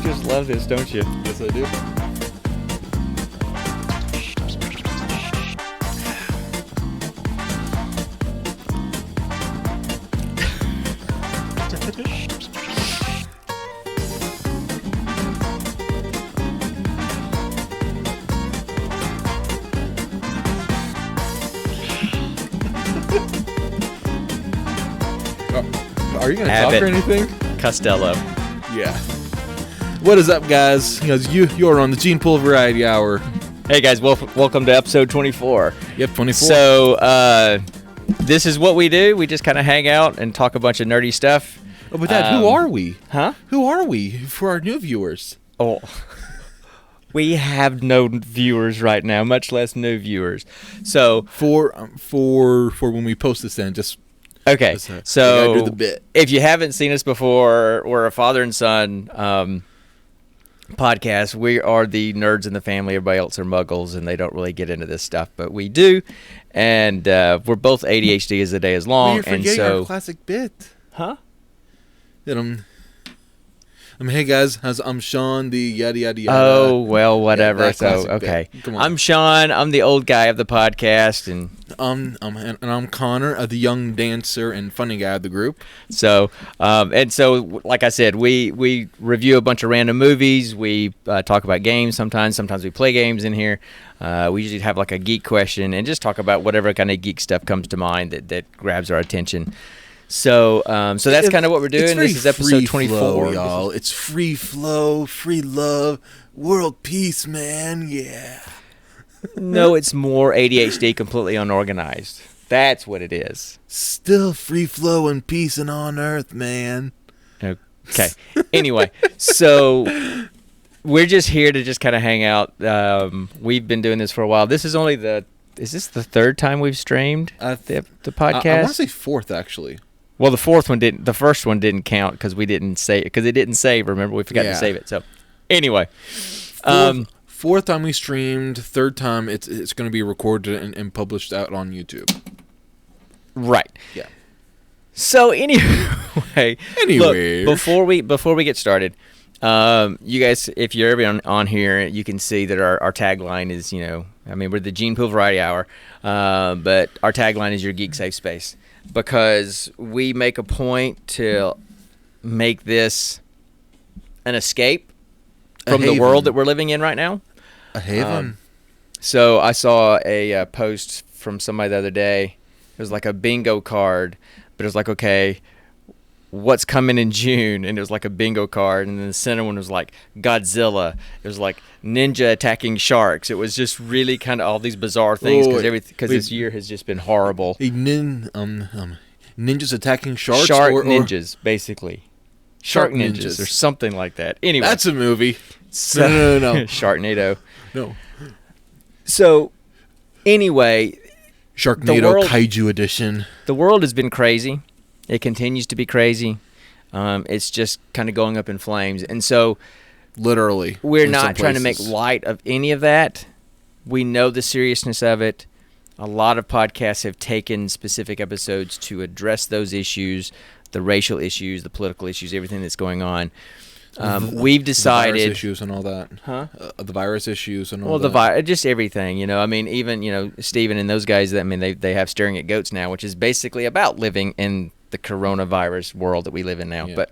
just love this, don't you? Yes, I do. Are you going to talk Abbott. or anything? Costello. Yeah. What is up, guys? You're on the Gene Pool Variety Hour. Hey guys, welcome to episode 24. Yep, 24. So, this is what we do. We just kind of hang out and talk a bunch of nerdy stuff. Oh, but Dad, who are we? Huh? Who are we for our new viewers? Oh, we have no viewers right now, much less new viewers. So, For when we post this, then just okay. Let's, we So, gotta do the bit. if you haven't seen us before, we're a father and son podcast. We are the nerds in the family. Everybody else are muggles, and they don't really get into this stuff, but we do. And we're both ADHD as the day is long. We're And forgetting so, our classic bit. huh? That hey guys, I'm Sean, the yada yada yada. Oh, well, whatever. that So, classic okay. bit. Come on. I'm Sean. I'm the old guy of the podcast. And I'm Connor, the young dancer and funny guy of the group. so, like I said, we review a bunch of random movies. We talk about games sometimes. Sometimes we play games in here. We usually have like a geek question and just talk about whatever kind of geek stuff comes to mind that grabs our attention. So that's kind of what we're doing. This is episode 24, y'all. It's free flow, free love, world peace, man. Yeah. No, it's more ADHD, completely unorganized. That's what it is. Still free flow and peace and on earth, man. Okay. Anyway, so we're just here to just kind of hang out. We've been doing this for a while. This is only is this the third time we've streamed the podcast? I want to say fourth, actually. Well, the fourth one didn't. The first one didn't count because we didn't save because it didn't save. Remember, we forgot to save it. So, anyway, Fourth time we streamed. Third time it's going to be recorded and published out on YouTube. right. Yeah. So anyway, Anyway. look, before we get started, you guys, if you're ever on here, you can see that our tagline is, we're the Gene Pool Variety Hour, but our tagline is your geek safe space because we make a point to make this an escape from the world that we're living in right now. A haven. So I saw a post from somebody the other day. It was like a bingo card, but it was like, okay, what's coming in June? And it was like a bingo card. And then the center one was like Godzilla. It was like ninja attacking sharks. It was just really kind of all these bizarre things because this year has just been horrible. Ninjas attacking sharks? Shark or ninjas, basically. Shark ninjas or something like that. Anyway. That's a movie. So, No. Sharknado. No. So, anyway, Sharknado Kaiju Edition. the world has been crazy. It continues to be crazy. It's just kind of going up in flames. And so, Literally. we're in not some trying to make places. light of any of that. We know the seriousness of it. A lot of podcasts have taken specific episodes to address those issues, the racial issues, the political issues, everything that's going on. We've decided... The virus issues and all that. Huh? The virus issues and all that. Well, just everything, even, Steven and those guys, they have Staring at Goats now, which is basically about living in the coronavirus world that we live in now, Yeah.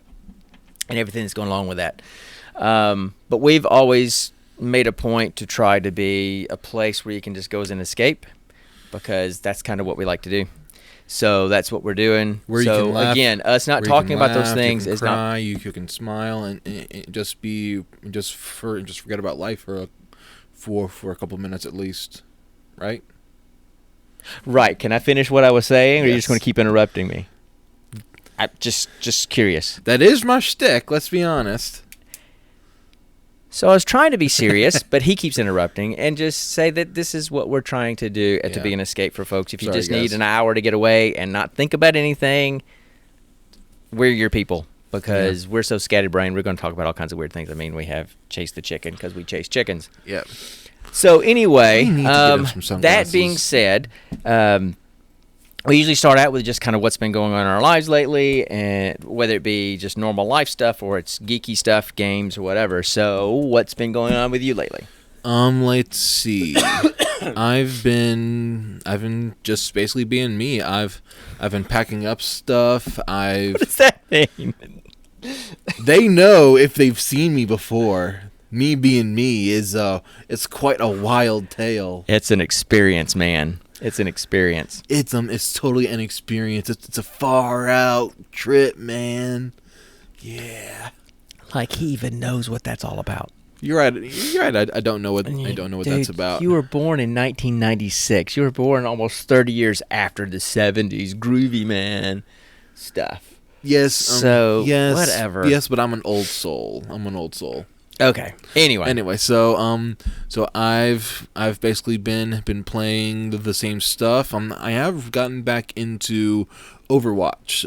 and everything that's going along with that. But we've always made a point to try to be a place where you can just go as an escape, because that's kind of what we like to do. So that's what we're doing. Where you can laugh, again, us not talking about those things you is can cry, not. You can smile and just forget about life for a couple of minutes at least, right? Right. Can I finish what I was saying, or are you just Yes. going to keep interrupting me? I'm just curious. That is my shtick. Let's be honest. So I was trying to be serious, but he keeps interrupting, and just say that this is what we're trying to do to be an escape for folks. If you Sorry, just need guys. an hour to get away and not think about anything, we're your people, because we're so scatterbrained. We're going to talk about all kinds of weird things. I mean, we have Chase the Chicken because we chase chickens. Yep. So anyway, We need to get us some that sunglasses. being said, we usually start out with just kind of what's been going on in our lives lately, and whether it be just normal life stuff or it's geeky stuff, games or whatever. So, what's been going on with you lately? Let's see. I've been just basically being me. I've been packing up stuff. What does that mean? They know if they've seen me before. Me being me is it's quite a wild tale. It's an experience, man. It's an experience. It's totally an experience. It's a far out trip, man. Yeah. Like he even knows what that's all about. You're right. I don't know what Dude, that's about. You were born in 1996. You were born almost 30 years after the 70s groovy man stuff. Yes. So, yes, whatever. Yes, but I'm an old soul. Okay. Anyway, so I've basically been playing the same stuff. I have gotten back into Overwatch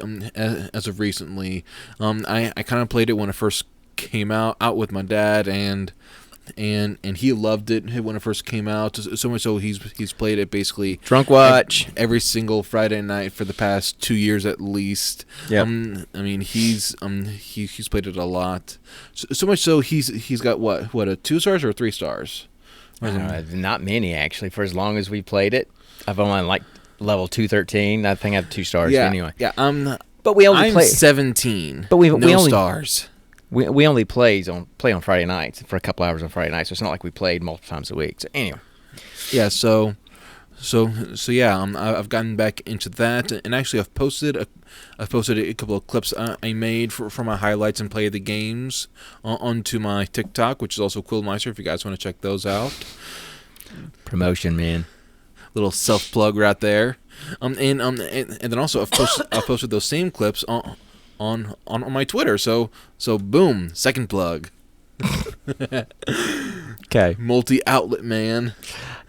as of recently. I kind of played it when it first came out with my dad, and he loved it when it first came out. So much so he's played it basically Drunk watch every single Friday night for the past 2 years at least. Yeah. I mean he's played it a lot. So much so he's got what a 2 stars or 3 stars. Not many, actually. For as long as we played it, I've only like level 213. I think I have 2 stars anyway. Yeah. But we only I'm play 17. But we no only stars. We only play on Friday nights for a couple hours on Friday nights. So it's not like we played multiple times a week. So anyway. Yeah. So yeah. I've gotten back into that, and actually I've posted a couple of clips I made for my highlights and play of the games onto my TikTok, which is also Quillmeister. If you guys want to check those out. Promotion, man. Little self plug right there. And then also I've posted those same clips on my Twitter. So boom, second plug. Okay. Multi-outlet man.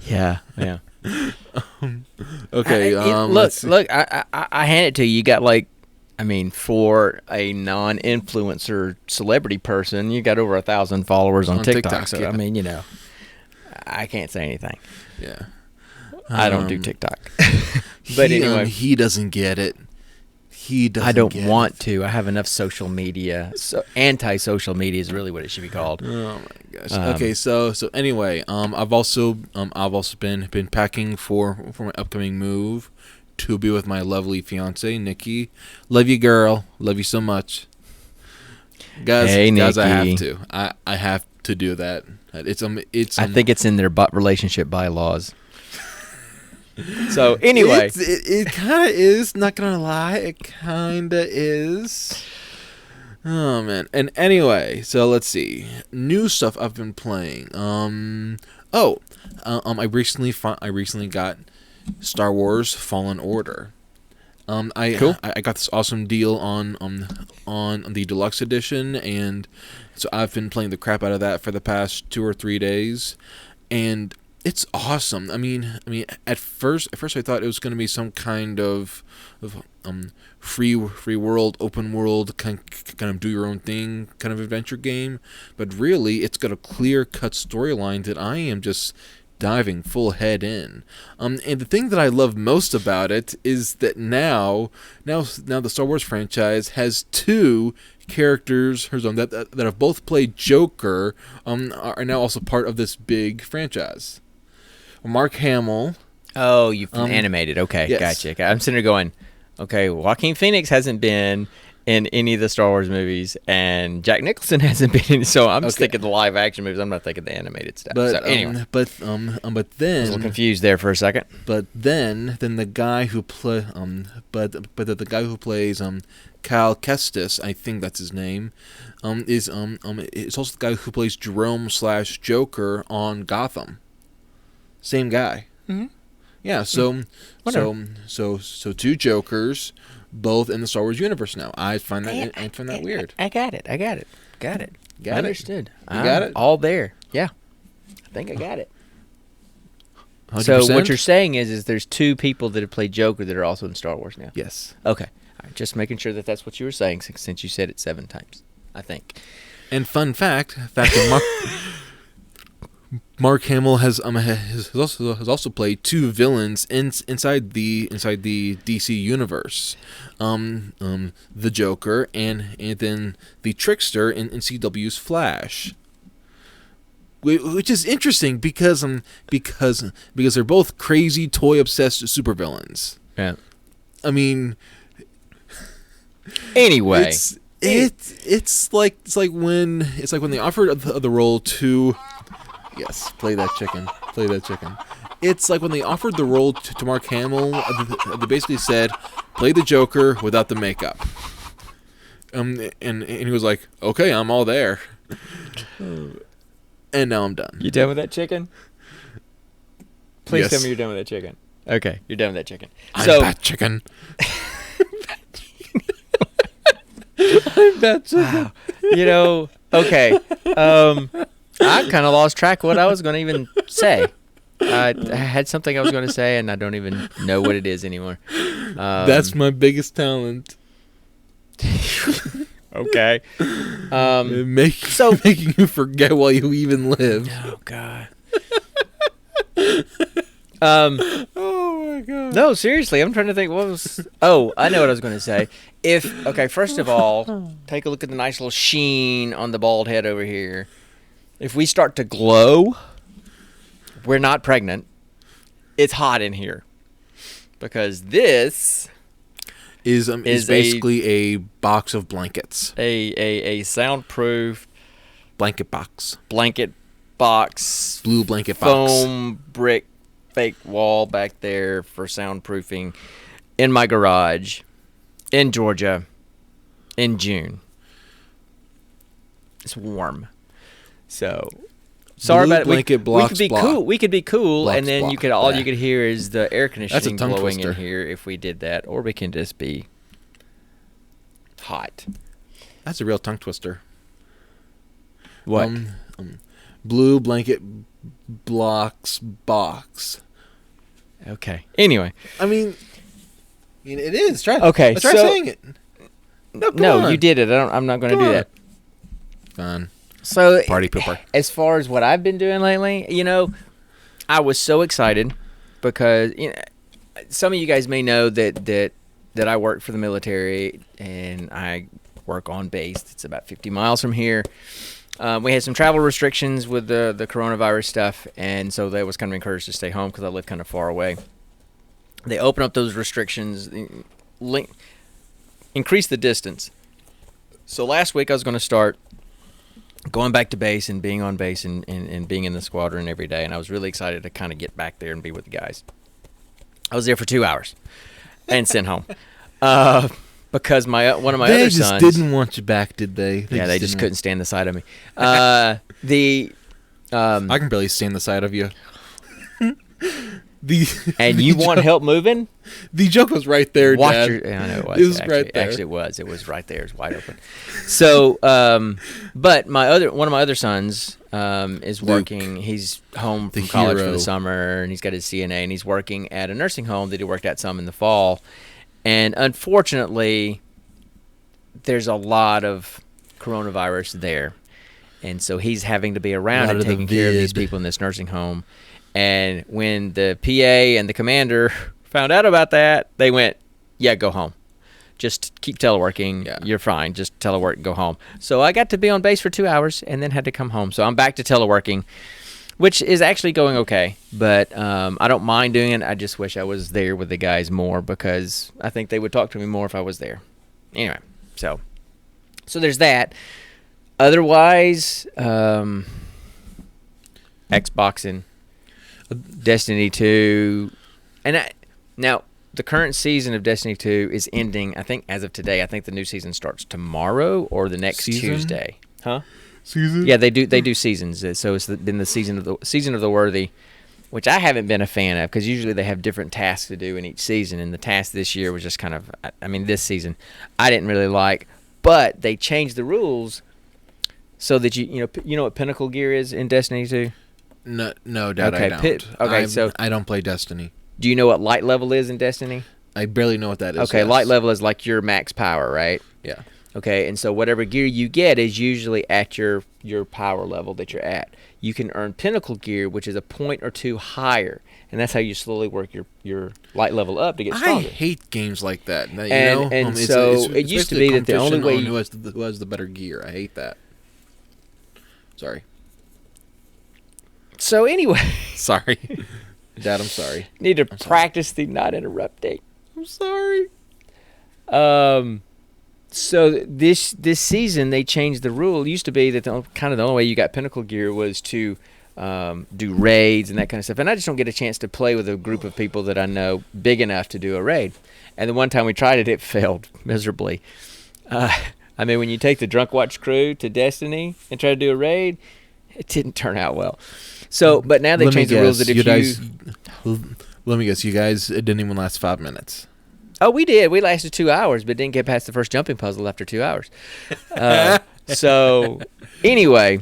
Yeah. Okay. Look. I hand it to you. You got for a non-influencer celebrity person, you got over 1,000 followers on TikTok. So yeah. I can't say anything. Yeah. I don't do TikTok. But anyway, he doesn't get it. I don't want to. I have enough social media. So anti-social media is really what it should be called. Oh my gosh. Okay, so anyway, I've also been packing for my upcoming move to be with my lovely fiance Nikki. Love you, girl. Love you so much. Guys, hey, guys, Nikki. I have to do that. It's I think it's in their relationship bylaws. So anyway, it kind of is. Not gonna lie, it kind of is. Oh man. And anyway, so let's see new stuff I've been playing. I recently got Star Wars Fallen Order. Cool. I got this awesome deal on the deluxe edition, and so I've been playing the crap out of that for the past 2 or 3 days, and it's awesome. I mean, at first I thought it was going to be some kind of free world, open world, kind of do your own thing kind of adventure game, but really it's got a clear-cut storyline that I am just diving full head in. And the thing that I love most about it is that now the Star Wars franchise has 2 characters that have both played Joker, are now also part of this big franchise. Mark Hamill. Oh, you've animated. Okay, yes. Gotcha. I'm sitting there going, okay, Joaquin Phoenix hasn't been in any of the Star Wars movies, and Jack Nicholson hasn't been in. So I'm just thinking the live action movies. I'm not thinking the animated stuff. But so anyway, but then I was a little confused there for a second. But then the guy who the guy who plays Cal Kestis, I think that's his name, is it's also the guy who plays Jerome/Joker on Gotham. Same guy. Mm-hmm. Yeah, so Whatever. so 2 Jokers, both in the Star Wars universe now. I find that weird. I got it. Got it? Understood. You got it? All there. Yeah. I think I got it. 100%? So what you're saying is there's 2 people that have played Joker that are also in Star Wars now. Yes. Okay. All right, just making sure that's what you were saying since you said it 7 times, I think. And fun fact Mark Hamill has also played two villains inside the DC universe, the Joker and then the Trickster in CW's Flash, which is interesting because they're both crazy toy obsessed supervillains. Yeah. I mean, anyway, it's like when they offered the role to. Yes, play that chicken. Play that chicken. It's like when they offered the role to Mark Hamill, they basically said, play the Joker without the makeup. And he was like, okay, I'm all there. And now I'm done. You done with that chicken? Please Yes. tell me you're done with that chicken. Okay, you're done with that chicken. I'm So, Bat Chicken. I'm Bat Chicken. Okay. I kind of lost track of what I was going to even say. I had something I was going to say, and I don't even know what it is anymore. That's my biggest talent. Okay. Making you forget while you even live. Oh God. Oh my God. No, seriously, I'm trying to think. What was? Oh, I know what I was going to say. First of all, take a look at the nice little sheen on the bald head over here. If we start to glow, we're not pregnant. It's hot in here because this is basically a box of blankets. A soundproof Blanket box. Blue blanket box. Foam brick fake wall back there for soundproofing in my garage in Georgia in June. It's warm. So sorry Blue about it. blanket blocks we could be block. cool. We could be cool, Blocks and then block. all Yeah. you could hear is the air conditioning tongue blowing twister. in here if we did that, or we can just be hot. That's a real tongue twister. What? Blue blanket blocks box. Okay. Anyway. I mean, it is. Try. Okay, Try so- saying it. No, come on. You did it. I'm not going to Come do on. that. Fun. So Party pooper. As far as what I've been doing lately, I was so excited because some of you guys may know that I work for the military and I work on base. It's about 50 miles from here. We had some travel restrictions with the coronavirus stuff, and so they was kind of encouraged to stay home because I live kind of far away. They opened up those restrictions, increase the distance. So last week I was going to start going back to base and being on base and being in the squadron every day, and I was really excited to kind of get back there and be with the guys. I was there for 2 hours and sent home because one of my other sons didn't want you back, did they? they just couldn't stand the sight of me. I can barely stand the sight of you. And you want help moving? The joke was right there, Watch Dad. I know it was. It was actually, right there. Actually, it was. It was right there. It was wide open. So, but one of my other sons is Luke, working. He's home from the college for hero. the summer, and he's got his CNA, and he's working at a nursing home that he worked at some in the fall. And unfortunately, there's a lot of coronavirus there, and so he's having to be around and taking care of these people in this nursing home. And when the PA and the commander found out about that, they went, yeah, go home. Just keep teleworking. Yeah. You're fine. Just telework and go home. So I got to be on base for 2 hours and then had to come home. So I'm back to teleworking, which is actually going okay. But I don't mind doing it. I just wish I was there with the guys more because I think they would talk to me more if I was there. Anyway, so there's that. Otherwise, Xboxing. Destiny 2, and now the current season of Destiny 2 is ending. I think as of today, I think the new season starts tomorrow or the next Tuesday. Huh? Season? Yeah, they do seasons. So it's been the season of the worthy, which I haven't been a fan of because usually they have different tasks to do in each season, and the task this year was just kind of, this season I didn't really like, but they changed the rules so that you know what Pinnacle gear is in Destiny 2. No, Dad, Okay, I don't. so I don't play Destiny. Do you know what light level is in Destiny? I barely know what that is. Okay, yes. light level is like your max power, right? Yeah. Okay, and so whatever gear you get is usually at your your power level that you're at. You can earn pinnacle gear, which is a point or two higher, and that's how you slowly work your light level up to get I stronger. hate games like that. You And- know, and so it used to basically be that the only competition way on you- who has the better gear. I hate that. Sorry, So anyway, sorry, Dad. I'm sorry. need to sorry. practice the not interrupting. I'm sorry. So this season they changed the rule. It used to be that the only way you got pinnacle gear was to do raids and that kind of stuff. And I just don't get a chance to play with a group of people that I know big enough to do a raid. And the one time we tried it, it failed miserably. I mean, when you take the Drunk Watch crew to Destiny and try to do a raid, it didn't turn out well. So, but now they changed the rules that if let me guess, you guys, it didn't even last 5 minutes. Oh, we did. We lasted 2 hours, but didn't get past the first jumping puzzle after 2 hours. So, anyway,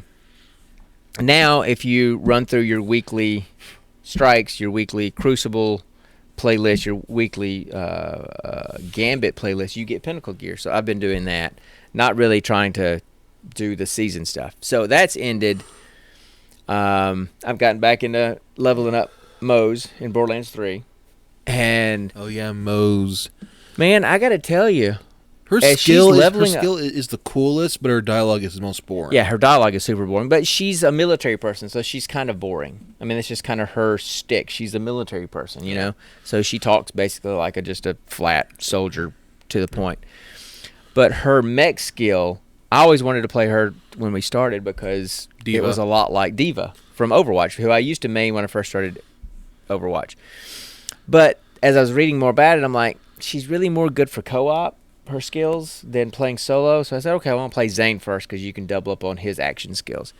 now if you run through your weekly strikes, your weekly Crucible playlist, your weekly Gambit playlist, you get pinnacle gear. So I've been doing that, not really trying to do the season stuff. So that's ended. I've gotten back into leveling up Moze in Borderlands 3. And Oh yeah, Moze. man, I got to tell you, Her as she's skill leveling is the coolest, but her dialogue is the most boring. yeah, her dialogue is super boring, but she's a military person, so she's kind of boring. I mean, it's just kind of her stick. She's a military person, you know? So she talks basically like just a flat soldier to the point. But her mech skill, I always wanted to play her when we started because it Diva. was a lot like Diva from Overwatch, who I used to main when I first started Overwatch. But as I was reading more about it, I'm like, she's really more good for co-op, her skills, than playing solo. So I said, okay, I want to play Zane first because you can double up on his action skills.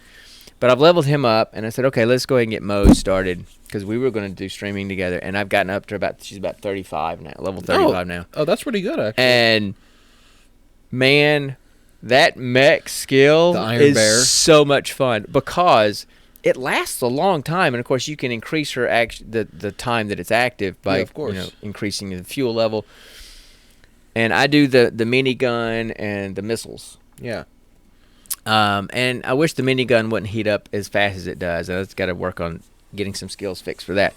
But I've leveled him up, and I said, okay, let's go ahead and get Moze started because we were going to do streaming together. And I've gotten up to she's about 35 now, level 35 now. Oh, that's pretty good, actually. And, man, that mech skill The Iron is Bear. so much fun because it lasts a long time. And, of course, you can increase her the time that it's active by Yeah, of course. increasing the fuel level. And I do the minigun and the missiles. Yeah. And I wish the minigun wouldn't heat up as fast as it does. I've got to work on getting some skills fixed for that.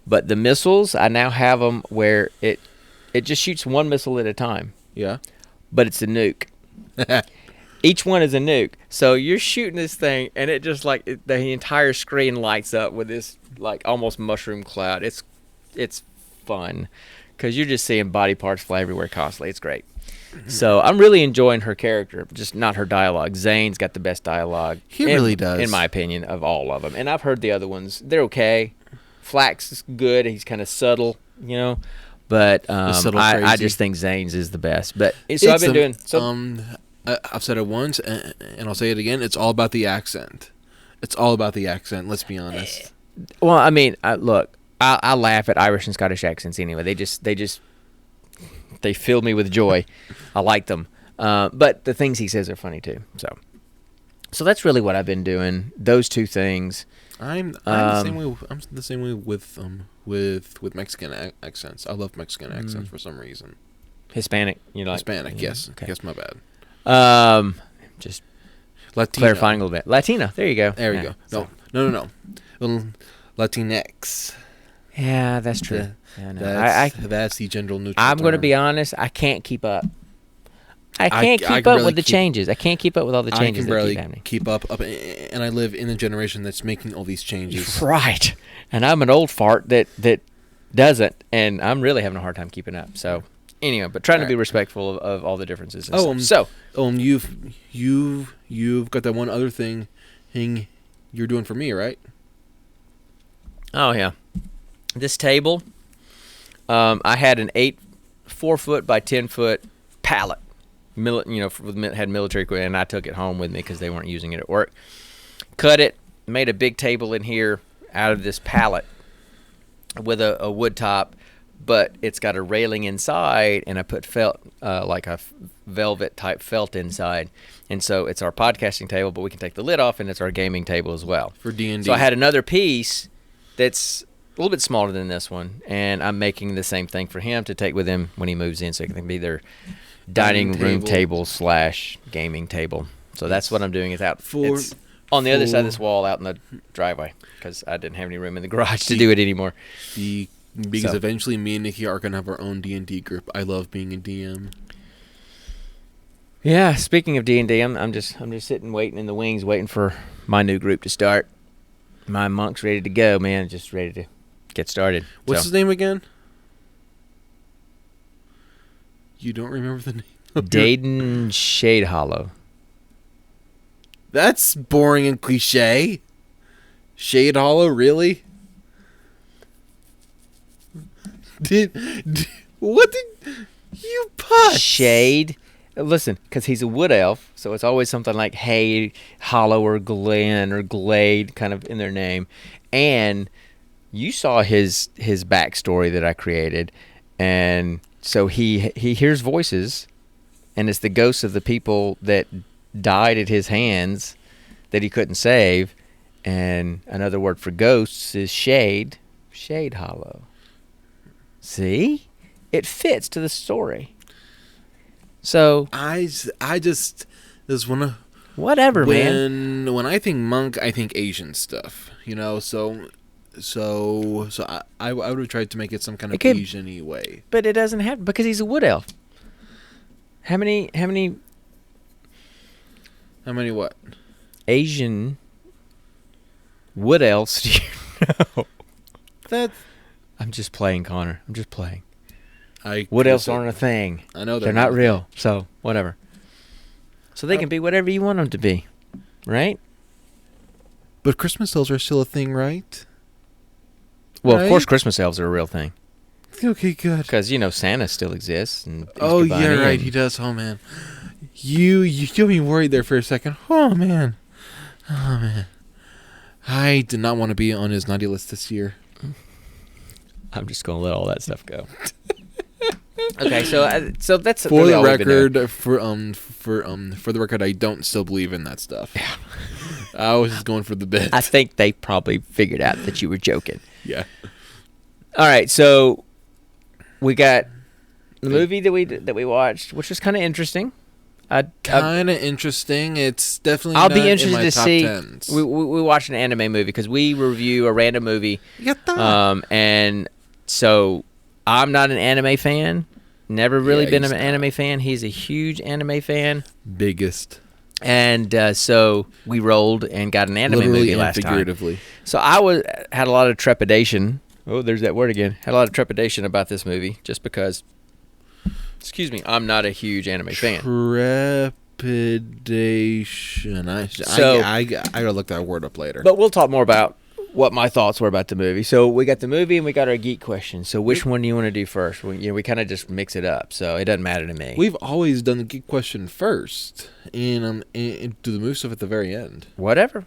But the missiles, I now have them where it just shoots one missile at a time. Yeah. But it's a nuke. Each one is a nuke. So you're shooting this thing, and it just the entire screen lights up with this like almost mushroom cloud. It's fun because you're just seeing body parts fly everywhere constantly. It's great. So I'm really enjoying her character, just not her dialogue. Zane's got the best dialogue. He really does. In my opinion, of all of them. And I've heard the other ones. They're okay. Flax is good. He's kind of subtle, you know. But subtle I crazy. just think Zane's is the best. But so I've been doing... So, I've said it once, and I'll say it again. It's all about the accent. It's all about the accent. Let's be honest. well, I mean, look, I laugh at Irish and Scottish accents anyway. They fill me with joy. I like them. But the things he says are funny too. So that's really what I've been doing. Those two things. I'm the same way. I'm the same way with Mexican accents. I love Mexican accents for some reason. Hispanic, Hispanic, yes. Okay. Yes, my bad. Just Latino. clarifying a little bit. Latino. There you go. There we Yeah, go. so- No. Latinx. Yeah, that's true. Yeah, no. That's the general neutral. I'm going to term. be honest. I can't keep up. I I can't can keep up barely with the keep- changes. I can't keep up with all the I changes can that keep barely happening. keep up, and I live in a generation that's making all these changes. Right. And I'm an old fart that doesn't, and I'm really having a hard time keeping up. So anyway, but trying to be Right. respectful of all the differences. And Oh, stuff. you've got that one other thing you're doing for me, right? Oh yeah, this table. I had an 4 foot by 10 foot pallet. Had military equipment, and I took it home with me because they weren't using it at work. Cut it, made a big table in here out of this pallet with a wood top, but it's got a railing inside, and I put felt like a velvet type felt inside, and so it's our podcasting table, but we can take the lid off, and it's our gaming table as well. For D&D. So I had another piece that's a little bit smaller than this one, and I'm making the same thing for him to take with him when he moves in, so it can be their dining room table / gaming table. So that's what I'm doing. It's On the other side of this wall, out in the driveway, because I didn't have any room in the garage to do it anymore. Because So. eventually me and Nikki are gonna have our own D&D group. I love being a DM. Yeah. Speaking of D&D, I'm just sitting waiting in the wings, waiting for my new group to start. My monk's ready to go, man. Just ready to get started. What's So, his name again? You don't remember the name? of your- Dayton Shade Hollow. That's boring and cliche. Shade Hollow, really? What did you put? Shade. Listen, because he's a wood elf, so it's always something like hay, hollow, or glen, or glade, kind of in their name. And you saw his backstory that I created, and so he hears voices, and it's the ghosts of the people that died at his hands that he couldn't save. And another word for ghosts is shade hollow. See, it fits to the story. So I just there's one of whatever, man. when I think monk, I think Asian stuff. You know, so I would have tried to make it some kind of It could- Asian-y way. But it doesn't happen because he's a wood elf. How many How many what? Asian wood elves do you know? That I'm just playing, Connor. I'm just playing. I Wood could've elves said- aren't a thing. I know They're not real. So whatever. So they can be whatever you want them to be, right? But Christmas elves are still a thing, right? Well, Right? of course, Christmas elves are a real thing Okay, good. because Santa still exists. And Easter Oh Bunny yeah, right. and- He does. Oh man, you got me worried there for a second. Oh man. I did not want to be on his naughty list this year. I'm just gonna let all that stuff go. Okay, so that's For really the all we've been doing. record, for the record, I don't still believe in that stuff. I was just going for the bit. I think they probably figured out that you were joking. Yeah. All right, so we got the movie that we watched, which was kind of interesting. Kind of interesting. It's definitely. I'll not be in interested my to top see. Tens. We watched an anime movie because we review a random movie, Yatta. and so I'm not an anime fan. Never really Yeah, been he's an not. anime fan. He's a huge anime fan, Biggest. and so we rolled and got an anime Literally movie and last time. figuratively. So I had a lot of trepidation. Oh, there's that word again. Had a lot of trepidation about this movie just because. Excuse me, I'm not a huge anime fan. Trepidation. So- I gotta look that word up later. But we'll talk more about what my thoughts were about the movie. So we got the movie and we got our geek question. So which one do you want to do first? We kind of just mix it up, so it doesn't matter to me. We've always done the geek question first, and do the move stuff at the very end. Whatever.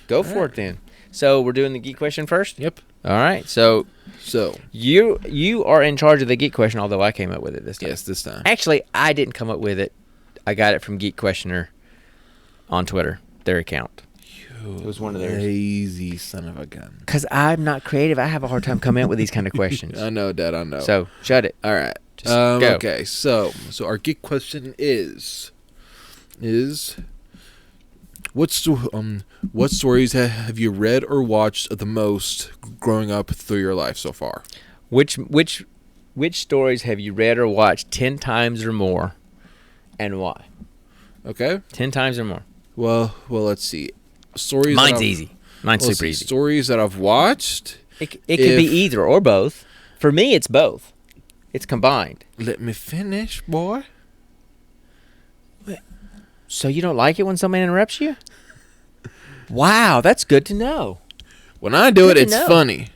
Go for it then. So we're doing the geek question first? Yep. All right. So So you are in charge of the geek question, although I came up with it this time. yes, this time. Actually, I didn't come up with it. I got it from Geek Questioner on Twitter, their account. It was one of theirs. Lazy son of a gun. Because I'm not creative. I have a hard time coming up with these kind of questions. I know, Dad. I know. So shut it. all right. Just go. Okay. So our geek question is what stories have you read or watched the most growing up through your life so far? Which stories have you read or watched 10 times or more, and why? Okay. 10 times or more. Well, let's see. Stories. Mine's that I've- easy. Mine's let's super see, easy. Stories that I've watched. It could be if- either or both. For me, it's both. It's combined. Let me finish, boy. So you don't like it when somebody interrupts you? Wow, that's good to know. When I do Good it, to it's know. funny.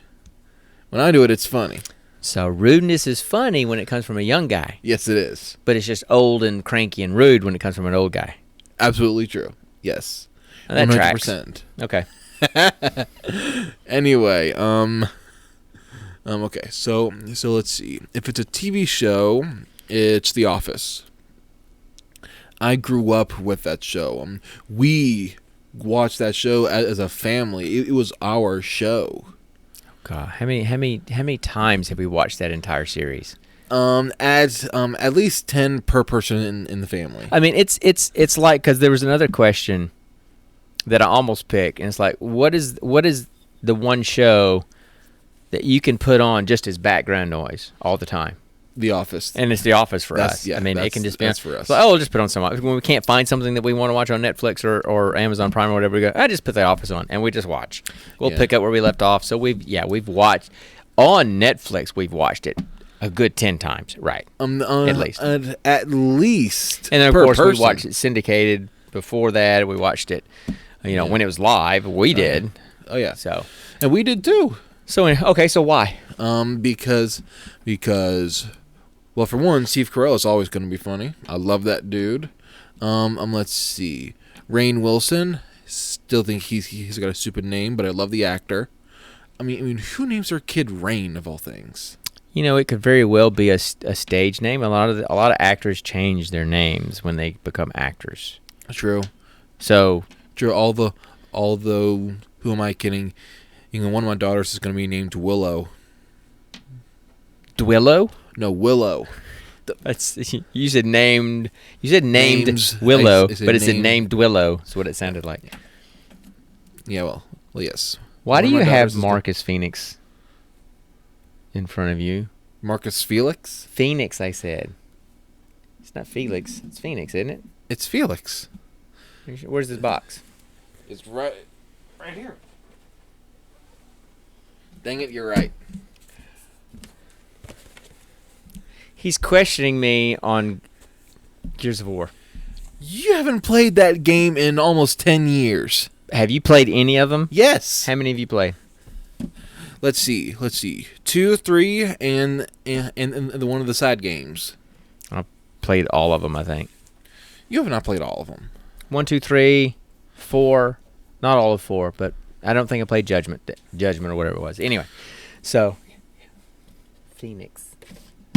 When I do it, it's funny. So rudeness is funny when it comes from a young guy, Yes, it is. but it's just old and cranky and rude when it comes from an old guy. Absolutely true. Yes. Now, that tracks. 100%. Okay. Anyway, okay. So let's see. If it's a TV show, it's The Office. I grew up with that show. We watched that show as a family. It was our show. God, how many times have we watched that entire series? At least 10 per person in the family. I mean, it's like because there was another question that I almost pick, and it's like, what is the one show that you can put on just as background noise all the time? The Office. And it's The Office for That's- us. yeah, I mean, it that's- can just be that's for us. It's like, oh, we'll just put on some. When we can't find something that we want to watch on Netflix or Amazon Prime or whatever, we go, I just put The Office on, and we just watch. We'll Yeah. pick up where we left off. So we've watched on Netflix. We've watched it a good 10 times, right? At least. At least. And then of per course person. we watched it syndicated. Before that, we watched it. When it was live, we did. Oh yeah. So And we did too. Okay, so why? Because, well, for one, Steve Carell is always going to be funny. I love that dude. Let's see, Rainn Wilson. Still think he's got a stupid name, but I love the actor. I mean, who names their kid Rain of all things? It could very well be a stage name. A lot of actors change their names when they become actors. True. So True. Although, who am I kidding? One of my daughters is going to be named Willow. Dwillow? No, Willow. That's you said named. You said named Names. Willow, I said but it's a named. named Dwillow. That's what it sounded like. Yeah. Well, yes. Why do One of you my have daughters is Marcus Phoenix in front of you? Marcus Felix? Phoenix, I said. It's not Felix. It's Phoenix, isn't it? It's Felix. Where's this box? It's right here. Dang it, you're right. He's questioning me on Gears of War. You haven't played that game in almost 10 years. Have you played any of them? Yes. How many have you played? Let's see. 2, 3, and the one of the side games. Played all of them, I think. You have not played all of them. 1, 2, 3, 4. Not all of 4, but I don't think I played Judgment or whatever it was. Anyway, so Phoenix.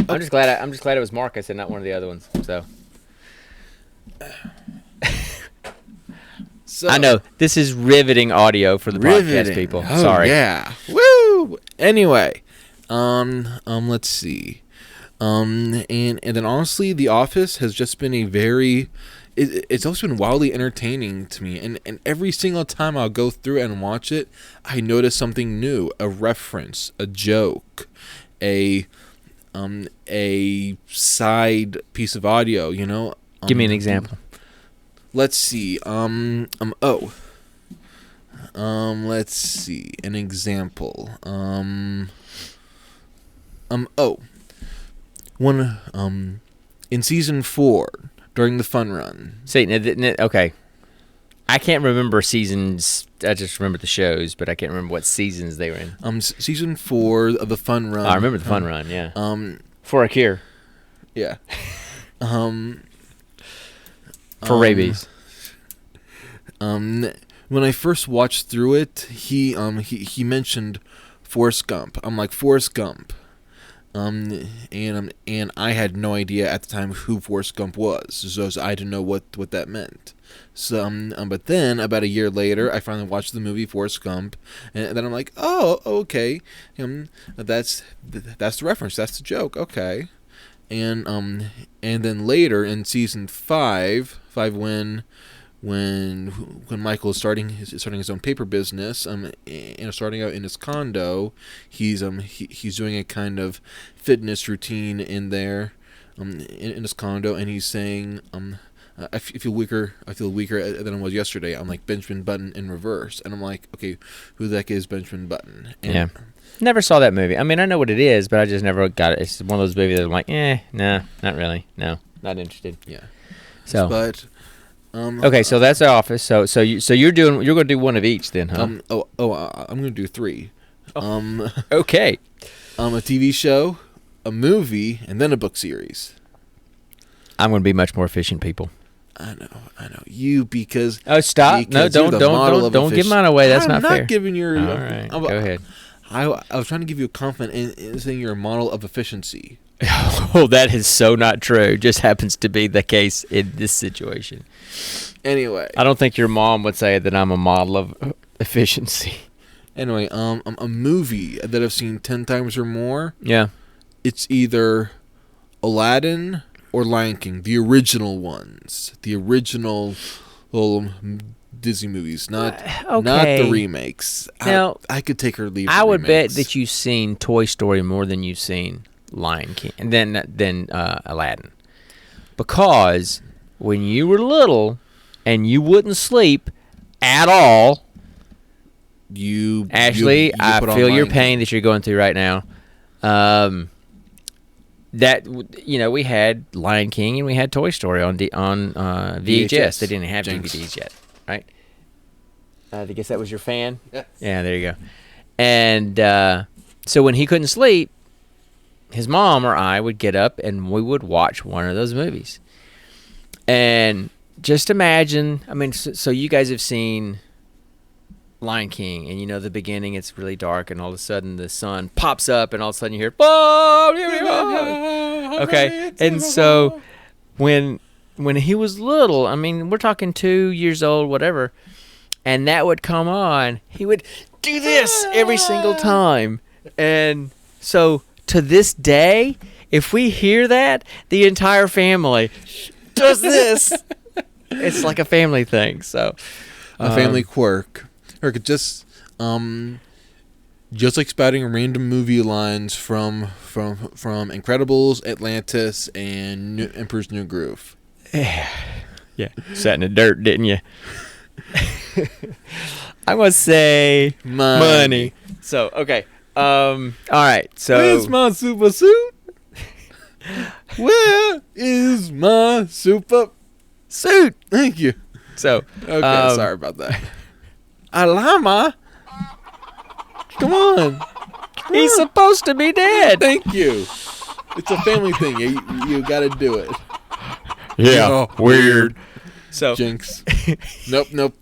I'm just glad it was Marcus and not one of the other ones. So I know this is riveting audio for the podcast people. Oh, Sorry. Yeah. Woo. Anyway, let's see. And then honestly, The Office has just been it's also been wildly entertaining to me, and every single time I'll go through and watch it, I notice something new, a reference, a joke, a side piece of audio, Give me an example. Let's see. Let's see an example. One in season 4 during the fun run. See, okay. I can't remember seasons. I just remember the shows, but I can't remember what seasons they were in. Season 4 of the fun run. I remember the fun run. Yeah. For a cure. Yeah. For rabies. When I first watched through it, he mentioned Forrest Gump. I'm like, Forrest Gump. And I had no idea at the time who Forrest Gump was, so I didn't know what that meant. So, but then about a year later, I finally watched the movie Forrest Gump, and then I'm like, oh, okay, that's the reference, that's the joke, okay. And then later in season 5 when Michael is starting his own paper business, and starting out in his condo, he's doing a kind of fitness routine in there, in his condo, and he's saying, I feel weaker than I was yesterday. I'm like Benjamin Button in reverse, and I'm like, okay, who the heck is Benjamin Button? And yeah. Never saw that movie. I mean, I know what it is, but I just never got it. It's one of those movies that I'm like, nah, not really. No, not interested. Yeah. So, but okay, so that's The Office. So you're going to do one of each then, huh? I'm going to do 3. Okay. A TV show, a movie, and then a book series. I'm going to be much more efficient, people. I know. You because stop! No, because you're the model of don't give mine away. That's not fair. I'm not giving your. All right, go ahead. I was trying to give you a compliment in saying you're a model of efficiency. Oh, that is so not true. Just happens to be the case in this situation. Anyway, I don't think your mom would say that I'm a model of efficiency. Anyway, a movie that I've seen 10 times or more. Yeah. It's either Aladdin or Lion King, the original ones, the original Disney movies, not Okay. the remakes. Now, I could take or leave. I the would bet remakes. that you've seen Toy Story more than you've seen Lion King, and then Aladdin, because when you were little and you wouldn't sleep at all, Ashley, you I put on feel your Lion pain that you're going through right now. That we had Lion King and we had Toy Story on VHS. VHS. They didn't have Jinx. DVDs yet, right? I guess that was your fan. Yes. Yeah, there you go. And so when he couldn't sleep, his mom or I would get up and we would watch one of those movies. And just imagine, I mean, so you guys have seen Lion King, and the beginning, it's really dark, and all of a sudden the sun pops up, and all of a sudden you hear, okay, and so when he was little, I mean, we're talking 2 years old, whatever, and that would come on, he would do this every single time, and so to this day, if we hear that, the entire family does this. It's like a family thing, so a family quirk, or could just like spouting random movie lines from Incredibles, Atlantis, and Emperor's New Groove. yeah, sat in the dirt, didn't you? I'm gonna say money. So okay, all right. So where's my super suit? Where is my super suit? Thank you. So okay, sorry about that. Alama, come on. He's supposed to be dead. Thank you. It's a family thing. You got to do it. Yeah, weird. So Jinx. Nope.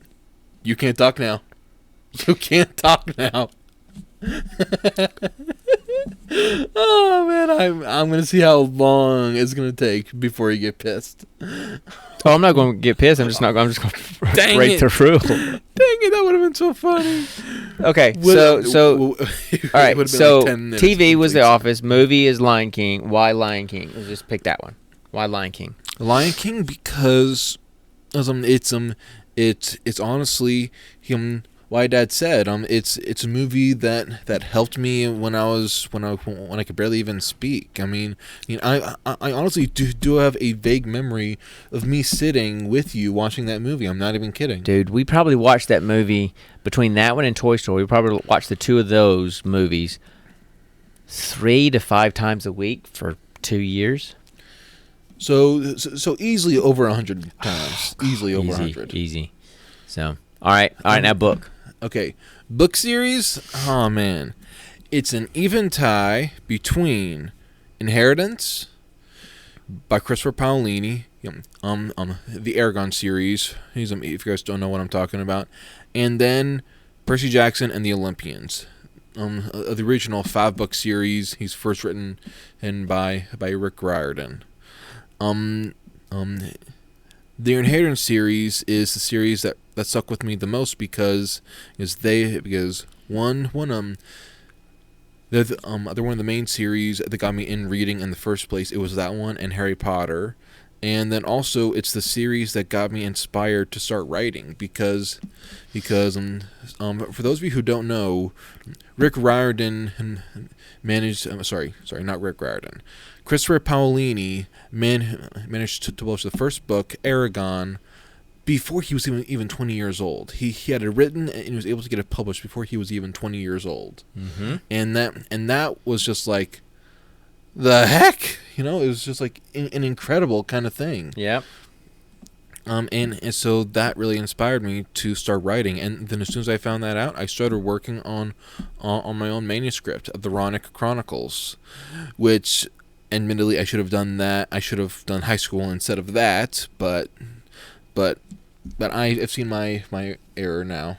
You can't talk now. You can't talk now. Oh man, I'm gonna see how long it's gonna take before you get pissed. Oh, I'm not going to get pissed. I'm just going to break the rule. Dang it, that would have been so funny. Okay, so all right. So TV was The Office. Movie is Lion King. Why Lion King? Let's just pick that one. Why Lion King? Lion King because it's honestly why Dad said it's a movie that helped me when I could barely even speak. I honestly do have a vague memory of me sitting with you watching that movie. I'm not even kidding, dude. We probably watched that movie between that one and Toy Story. We probably watched the two of those movies 3 to 5 times a week for 2 years. So easily over 100 times. Easily over 100. Easy. So all right. Now book. Okay, book series. Oh man, it's an even tie between Inheritance by Christopher Paolini, the Aragon series. If you guys don't know what I'm talking about, and then Percy Jackson and the Olympians. The original 5-book series. He's first written by Rick Riordan. The Inheritance series is the series that stuck with me the most because they're one of the main series that got me in reading in the first place. It was that one and Harry Potter, and then also it's the series that got me inspired to start writing because for those of you who don't know, Rick Riordan managed not Rick Riordan. Christopher Paolini managed to publish the first book, Aragon, before he was even 20 years old. He had it written and he was able to get it published before he was even 20 years old. Mm-hmm. And that was just like, the heck? It was just like an incredible kind of thing. Yeah. And so that really inspired me to start writing. And then as soon as I found that out, I started working on my own manuscript of the Ronick Chronicles, which admittedly I should have done that. I should have done high school instead of that, but I've seen my error now.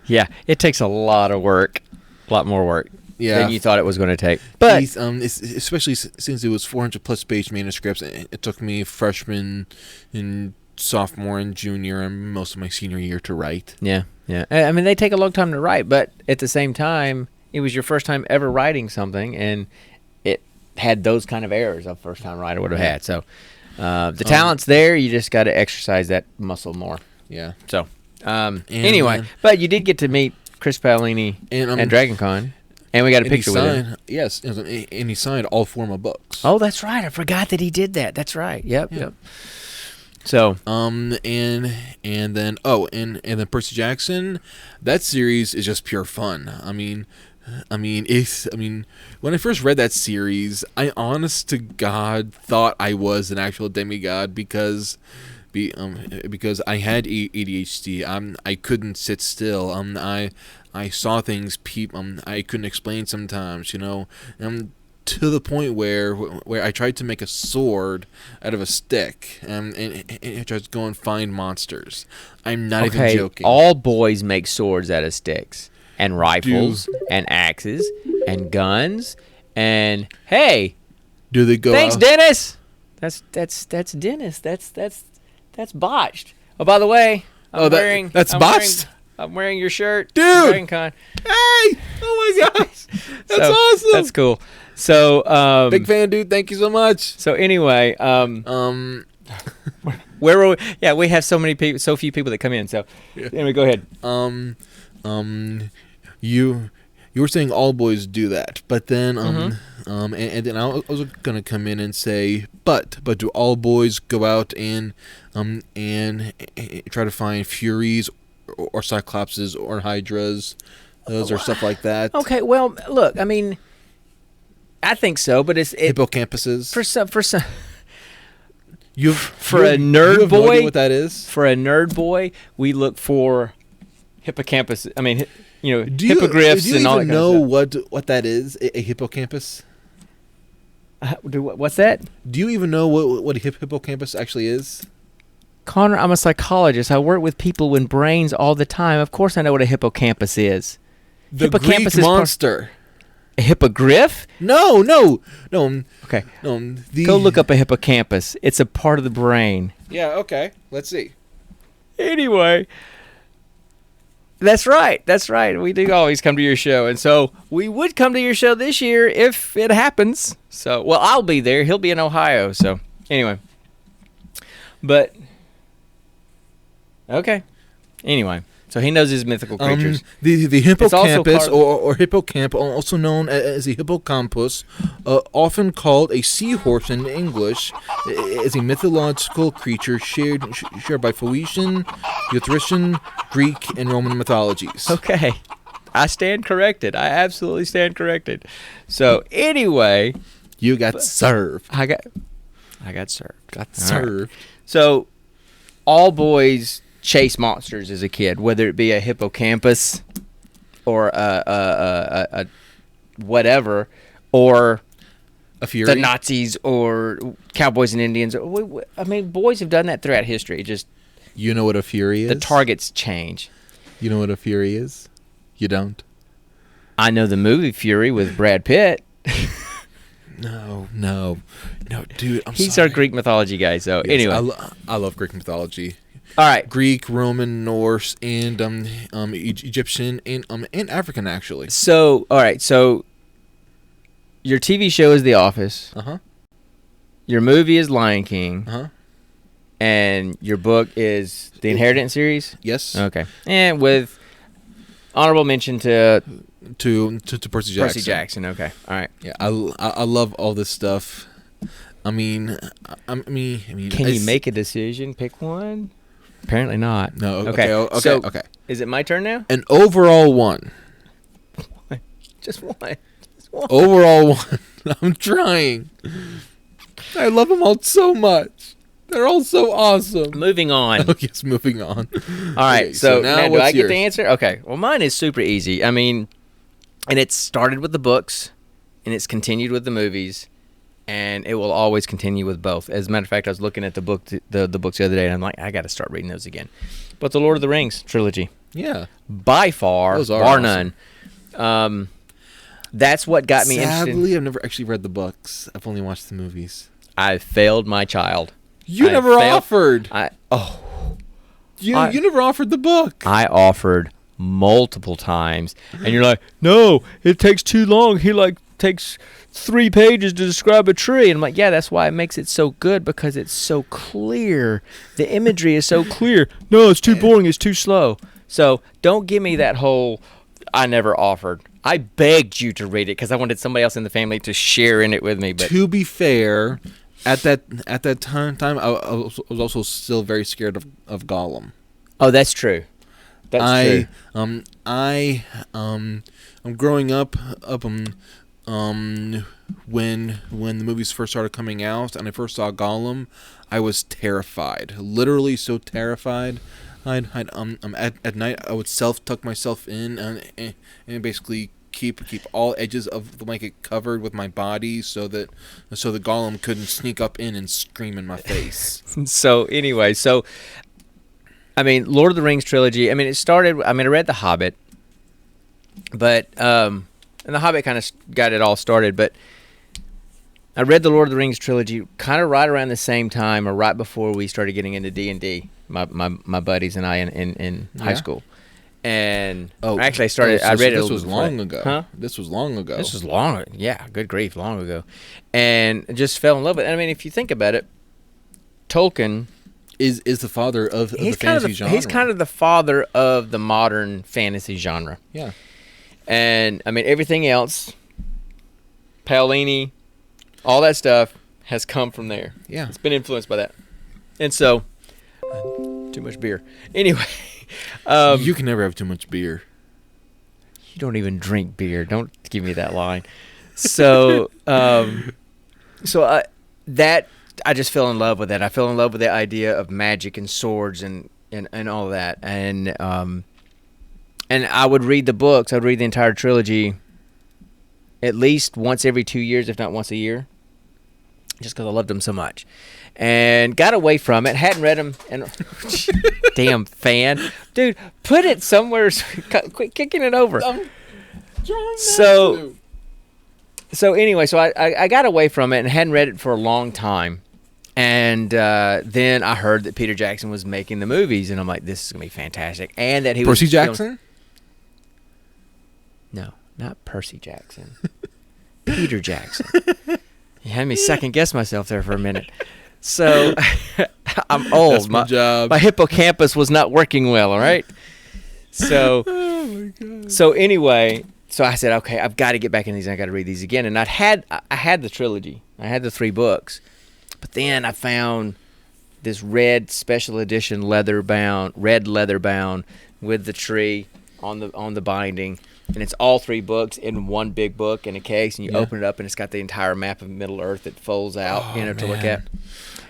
Yeah, it takes a lot of work, a lot more work than you thought it was going to take. But especially since it was 400+ page manuscripts, it took me freshman and sophomore and junior and most of my senior year to write. Yeah. I mean, they take a long time to write, but at the same time, it was your first time ever writing something, and it had those kind of errors a first-time writer would have had. So, The talent's there. You just got to exercise that muscle more. Yeah. So, anyway, but you did get to meet Chris Paolini at Dragon Con, and we got a picture with him. Yes, and he signed all 4 of my books. Oh, that's right. I forgot that he did that. That's right. Yep. So, and then Percy Jackson, that series is just pure fun. I mean, when I first read that series, I honest to God thought I was an actual demigod because I had ADHD. I couldn't sit still. I saw things I couldn't explain sometimes, to the point where I tried to make a sword out of a stick, and I tried to go and find monsters. I'm not even joking. All boys make swords out of sticks, and rifles, and axes, and guns, and hey, do they go? Thanks, Dennis. That's Dennis. That's botched. Oh, by the way, that's botched. I'm wearing your shirt, dude. Dragon Con. Hey! Oh my gosh, that's awesome. That's cool. So, big fan, dude. Thank you so much. So anyway, where were we? Yeah, we have so few people that come in. So, anyway, go ahead. You were saying all boys do that, but then and then I was gonna come in and say, but do all boys go out and try to find Furies or Cyclopses or Hydras, or stuff like that? Okay, well, look, I mean, I think so, but it's hippocampuses for some a nerd boy. No idea what that is? For a nerd boy, we look for hippocampus. I mean, Do hippogriffs you and all that even kind know of stuff. what that is? A hippocampus? What's that? Do you even know what a hippocampus actually is? Connor, I'm a psychologist. I work with people with brains all the time. Of course I know what a hippocampus is. The Greek monster. A hippogriff? No. Okay. No. Go look up a hippocampus. It's a part of the brain. Yeah, okay. Let's see. Anyway, that's right. We do always come to your show. And so we would come to your show this year if it happens. So, well, I'll be there. He'll be in Ohio. So, anyway. But, okay. Anyway, so he knows his mythical creatures. The hippocampus or hippocamp, also known as a hippocampus, often called a seahorse in English, is a mythological creature shared by Phoenician, Etruscan, Greek, and Roman mythologies. Okay. I stand corrected. I absolutely stand corrected. So, anyway. You got served. I got served. Got served. Right. So, all boys chase monsters as a kid, whether it be a hippocampus or a whatever, or a Fury, the Nazis, or cowboys and Indians. I mean, boys have done that throughout history. Just you know what a Fury is? The targets change. You know what a Fury is? You don't? I know the movie Fury with Brad Pitt. No, dude. He's our Greek mythology guy. So anyway, I love Greek mythology. All right, Greek, Roman, Norse, and Egyptian, and African actually. So all right, so your TV show is The Office. Your movie is Lion King. And your book is the Inheritance series. Yes. Okay. And with honorable mention to Percy Jackson. Percy Jackson. Okay. All right. Yeah, I love all this stuff. I mean. Can you make a decision? Pick one. Apparently not. No. Okay. Okay. Is it my turn now? An overall one. Just one. Overall one. I'm trying. I love them all so much. They're all so awesome. Moving on. Oh, yes, moving on. All right. Okay, so now do I get yours? the answer? Okay. Well, mine is super easy. I mean, and it started with the books, and it's continued with the movies, and it will always continue with both. As a matter of fact, I was looking at the books the other day, and I'm like, I got to start reading those again. But the Lord of the Rings trilogy. Yeah. By far, those are bar awesome. none. That's what got me interested. Sadly, I've never actually read the books. I've only watched the movies. I failed my child. You never offered. You never offered the book. I offered multiple times, and you're like, no, it takes too long. He takes 3 pages to describe a tree. And I'm like, yeah, that's why it makes it so good, because it's so clear. The imagery is so clear. No, it's too boring. It's too slow. So don't give me that whole, I never offered. I begged you to read it because I wanted somebody else in the family to share in it with me. But to be fair, at that time I was also still very scared of Gollum. oh, that's true. That's true. I'm growing up when the movies first started coming out and I first saw Gollum, I was terrified, literally so terrified. At night I would tuck myself in and basically keep all edges of the blanket covered with my body so the Gollum couldn't sneak up in and scream in my face. So anyway, I mean, Lord of the Rings trilogy. I mean, it started. I mean, I read The Hobbit, but and The Hobbit kind of got it all started. But I read the Lord of the Rings trilogy kind of right around the same time, or right before we started getting into D&D. My buddies and I in high school. And actually, I read it. This was long ago. Huh? This was long ago. This was long. Yeah, good grief, long ago, and just fell in love with it. I mean, if you think about it, Tolkien is the father of the fantasy genre. He's kind of the father of the modern fantasy genre. Yeah. And I mean, everything else, Paolini, all that stuff has come from there. Yeah. It's been influenced by that. And so, too much beer. Anyway. You can never have too much beer. You don't even drink beer. Don't give me that line. So, I just fell in love with that. I fell in love with the idea of magic and swords and all that. And I would read the books. I would read the entire trilogy at least once every 2 years, if not once a year, just because I loved them so much. And got away from it. Hadn't read them. And damn fan. Dude, put it somewhere. Quit kicking it over. So anyway, I got away from it and hadn't read it for a long time. And then I heard that Peter Jackson was making the movies. And I'm like, this is going to be fantastic. And that he was... Percy Jackson? No, not Percy Jackson. Peter Jackson. You had me second guess myself there for a minute. So I'm old. That's my job. My hippocampus was not working well. All right. So, oh my God. So anyway, so I said, okay, I've got to get back in these. I got to read these again. And I had the trilogy. I had the 3 books, but then I found this red special edition red leather bound with the tree on the binding. And it's all 3 books in one big book in a case, and you open it up, and it's got the entire map of Middle Earth that folds out, to look at.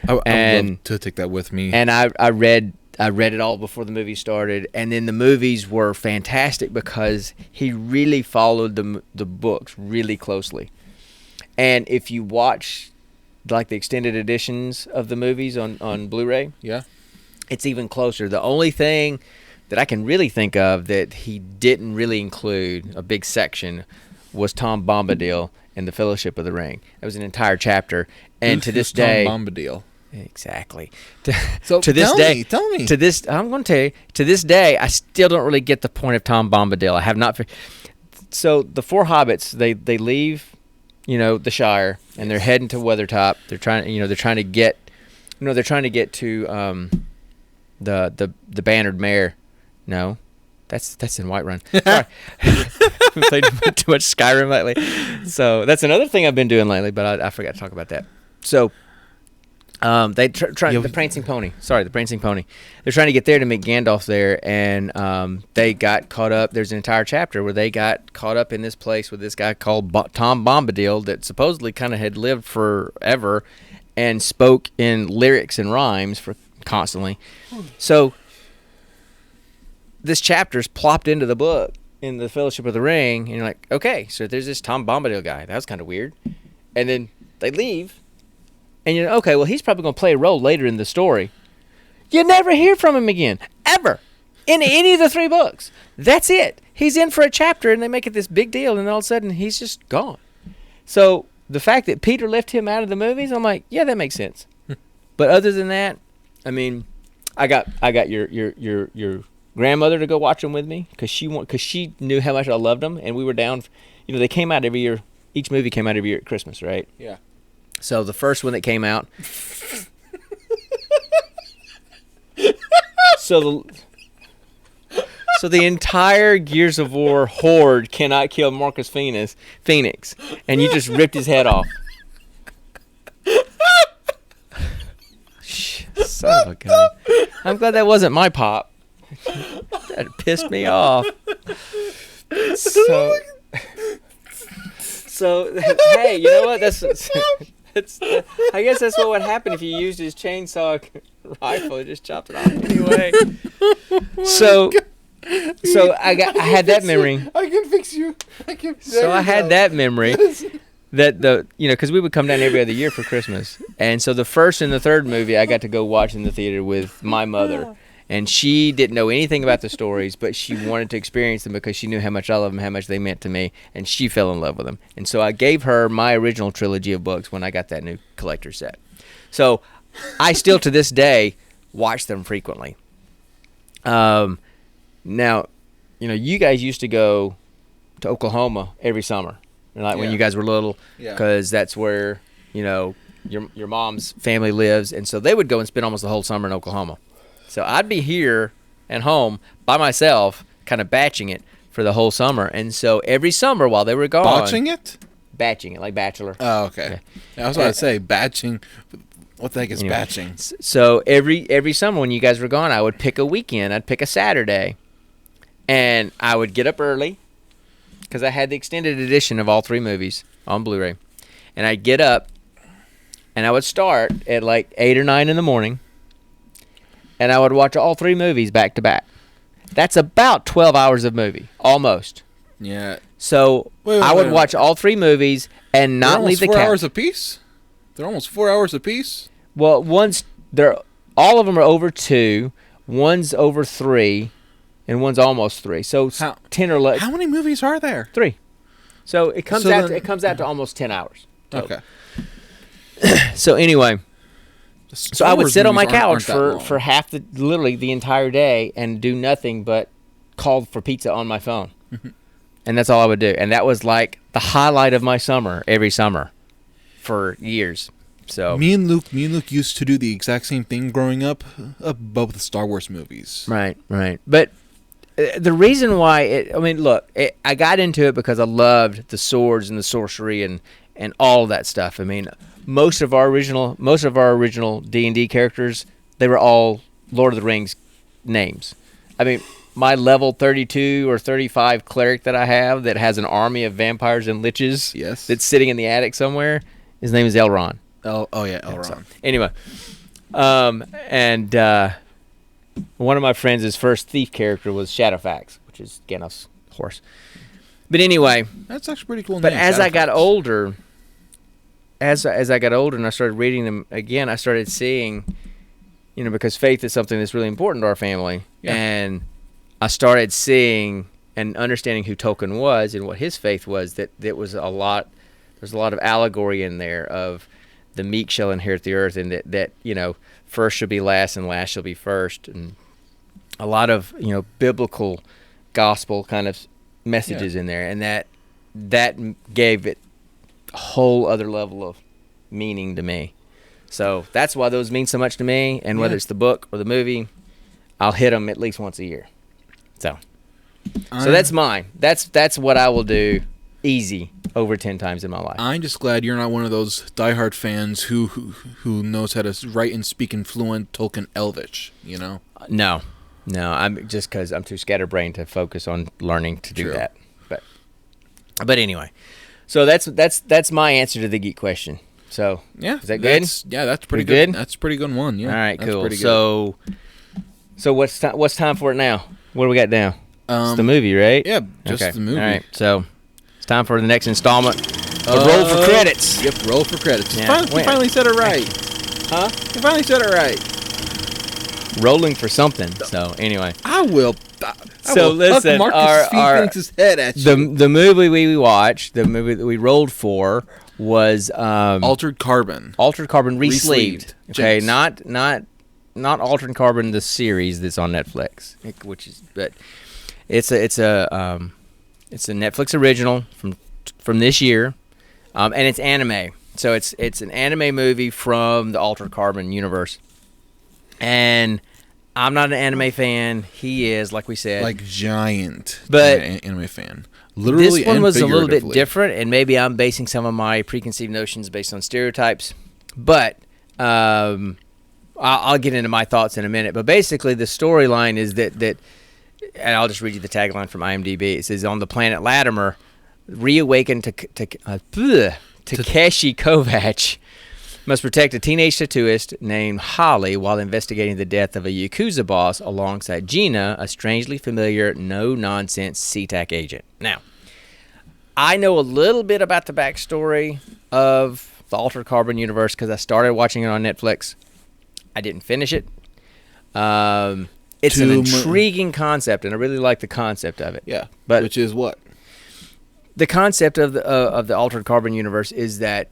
I would love to take that with me. And I read it all before the movie started, and then the movies were fantastic because he really followed the books really closely. And if you watch like the extended editions of the movies on Blu-ray, it's even closer. The only thing that I can really think of that he didn't really include, a big section, was Tom Bombadil in The Fellowship of the Ring. That was an entire chapter. And to this day... Tom Bombadil? Exactly. So to this tell day, me. I'm going to tell you, to this day, I still don't really get the point of Tom Bombadil. I have not... So the 4 hobbits, they leave, the Shire, and they're heading to Weathertop. They're trying to get to the Bannered Mare. No, that's in Whiterun. Sorry. I've played too much Skyrim lately. So that's another thing I've been doing lately, but I forgot to talk about that. So they try the Prancing Pony. Sorry, the Prancing Pony. They're trying to get there to meet Gandalf there, and they got caught up. There's an entire chapter where they got caught up in this place with this guy called Tom Bombadil that supposedly kind of had lived forever and spoke in lyrics and rhymes for constantly. So this chapter's plopped into the book in the Fellowship of the Ring, and you're like, okay, so there's this Tom Bombadil guy. That was kind of weird. And then they leave, and you're like, okay, well, he's probably going to play a role later in the story. You never hear from him again, ever, in any of the 3 books. That's it. He's in for a chapter, and they make it this big deal, and all of a sudden, he's just gone. So the fact that Peter left him out of the movies, I'm like, yeah, that makes sense. But other than that, I mean, I got your grandmother to go watch them with me because she knew how much I loved them, and we were down. They came out every year each movie came out every year at Christmas, right? Yeah. So the first one that came out. So the entire Gears of War horde cannot kill Marcus Phoenix, and you just ripped his head off. Son of a gun. I'm glad that wasn't my pop. That pissed me off. So hey, you know what? I guess that's what would happen if you used his chainsaw rifle. It just chopped it off anyway. So I had that memory. I can fix you. I had that memory that because we would come down every other year for Christmas, and so the first and the third movie I got to go watch in the theater with my mother, and she didn't know anything about the stories, but she wanted to experience them because she knew how much I love them, how much they meant to me, and she fell in love with them. And so I gave her my original trilogy of books when I got that new collector set. So I still to this day watch them frequently. Now, you guys used to go to Oklahoma every summer, like when you guys were little, because that's where your mom's family lives, and so they would go and spend almost the whole summer in Oklahoma. So I'd be here at home by myself, kind of batching it for the whole summer, and so every summer while they were gone, batching it like Bachelor. Oh, okay. I was about to say batching. What the heck is batching? So every summer when you guys were gone, I would pick a weekend. I'd pick a Saturday, and I would get up early because I had the extended edition of all three movies on Blu-ray, and I'd get up, and I would start at like 8 or 9 in the morning, and I would watch all three movies back to back. That's about 12 hours of movie, almost. Yeah. So I would watch all three movies and not leave the couch. 4 hours apiece? They're almost 4 hours apiece? Well, all of them are over 2, one's over 3, and one's almost 3. So 10 or 11. How many movies are there? 3. So it comes out to almost 10 hours. Total. Okay. So anyway, so I would sit on my couch for literally the entire day and do nothing but call for pizza on my phone. And that's all I would do. And that was like the highlight of my summer every summer for years. So me and Luke used to do the exact same thing growing up, but with the Star Wars movies. Right. But the reason why I got into it because I loved the swords and the sorcery and all of that stuff. I mean, most of our original D&D characters, they were all Lord of the Rings names. I mean, my level 32 or 35 cleric that I have that has an army of vampires and liches that's sitting in the attic somewhere, his name is Elrond. Elrond. So, anyway, one of my friends' first thief character was Shadowfax, which is Gandalf's horse. But anyway, that's actually pretty cool. But as I got older, and I started reading them again, I started seeing, because faith is something that's really important to our family, and I started seeing and understanding who Tolkien was and what his faith was. That was a lot. There's a lot of allegory in there of the meek shall inherit the earth, and that first shall be last and last shall be first, and a lot of biblical gospel kind of messages in there, and that gave it a whole other level of meaning to me. So that's why those mean so much to me, and whether it's the book or the movie, I'll hit them at least once a year. So that's mine. That's what I will do easy over 10 times in my life. I'm just glad you're not one of those diehard fans who knows how to write and speak in fluent Tolkien Elvish, No, I'm just because I'm too scatterbrained to focus on learning to do that. But anyway, so that's my answer to the geek question. So is that good? That's pretty good. That's a pretty good one. Yeah. All right, that's cool. So what's time for it now? What do we got now? It's the movie, right? Yeah, just the movie. All right, so it's time for the next installment of Roll for Credits. Yep, Roll for Credits. Yeah. You finally said it right. Huh? You finally said it right. Rolling for something. So anyway, I will. Listen, Marcus Phoenix's head at you. The movie we watched, the movie that we rolled for was Altered Carbon. Altered Carbon Resleeved. Okay, Jinx. not Altered Carbon the series that's on Netflix, but it's a Netflix original from this year. and it's anime. So it's an anime movie from the Altered Carbon universe, and I'm not an anime fan. He is, like we said, Like giant, But anime fan. Literally, this one and was a little bit figuratively. different, and maybe I'm basing some of my preconceived notions based on stereotypes. But I'll get into my thoughts in a minute. But basically, the storyline is that, and I'll just read you the tagline from IMDb. It says, on the planet Latimer, reawakened Takeshi Kovacs must protect a teenage tattooist named Holly while investigating the death of a Yakuza boss alongside Gina, a strangely familiar, no-nonsense SeaTac agent. Now, I know a little bit about the backstory of the Altered Carbon universe because I started watching it on Netflix. I didn't finish it. It's an intriguing concept, and I really like the concept of it. Yeah, but which is what? The concept of the Altered Carbon universe is that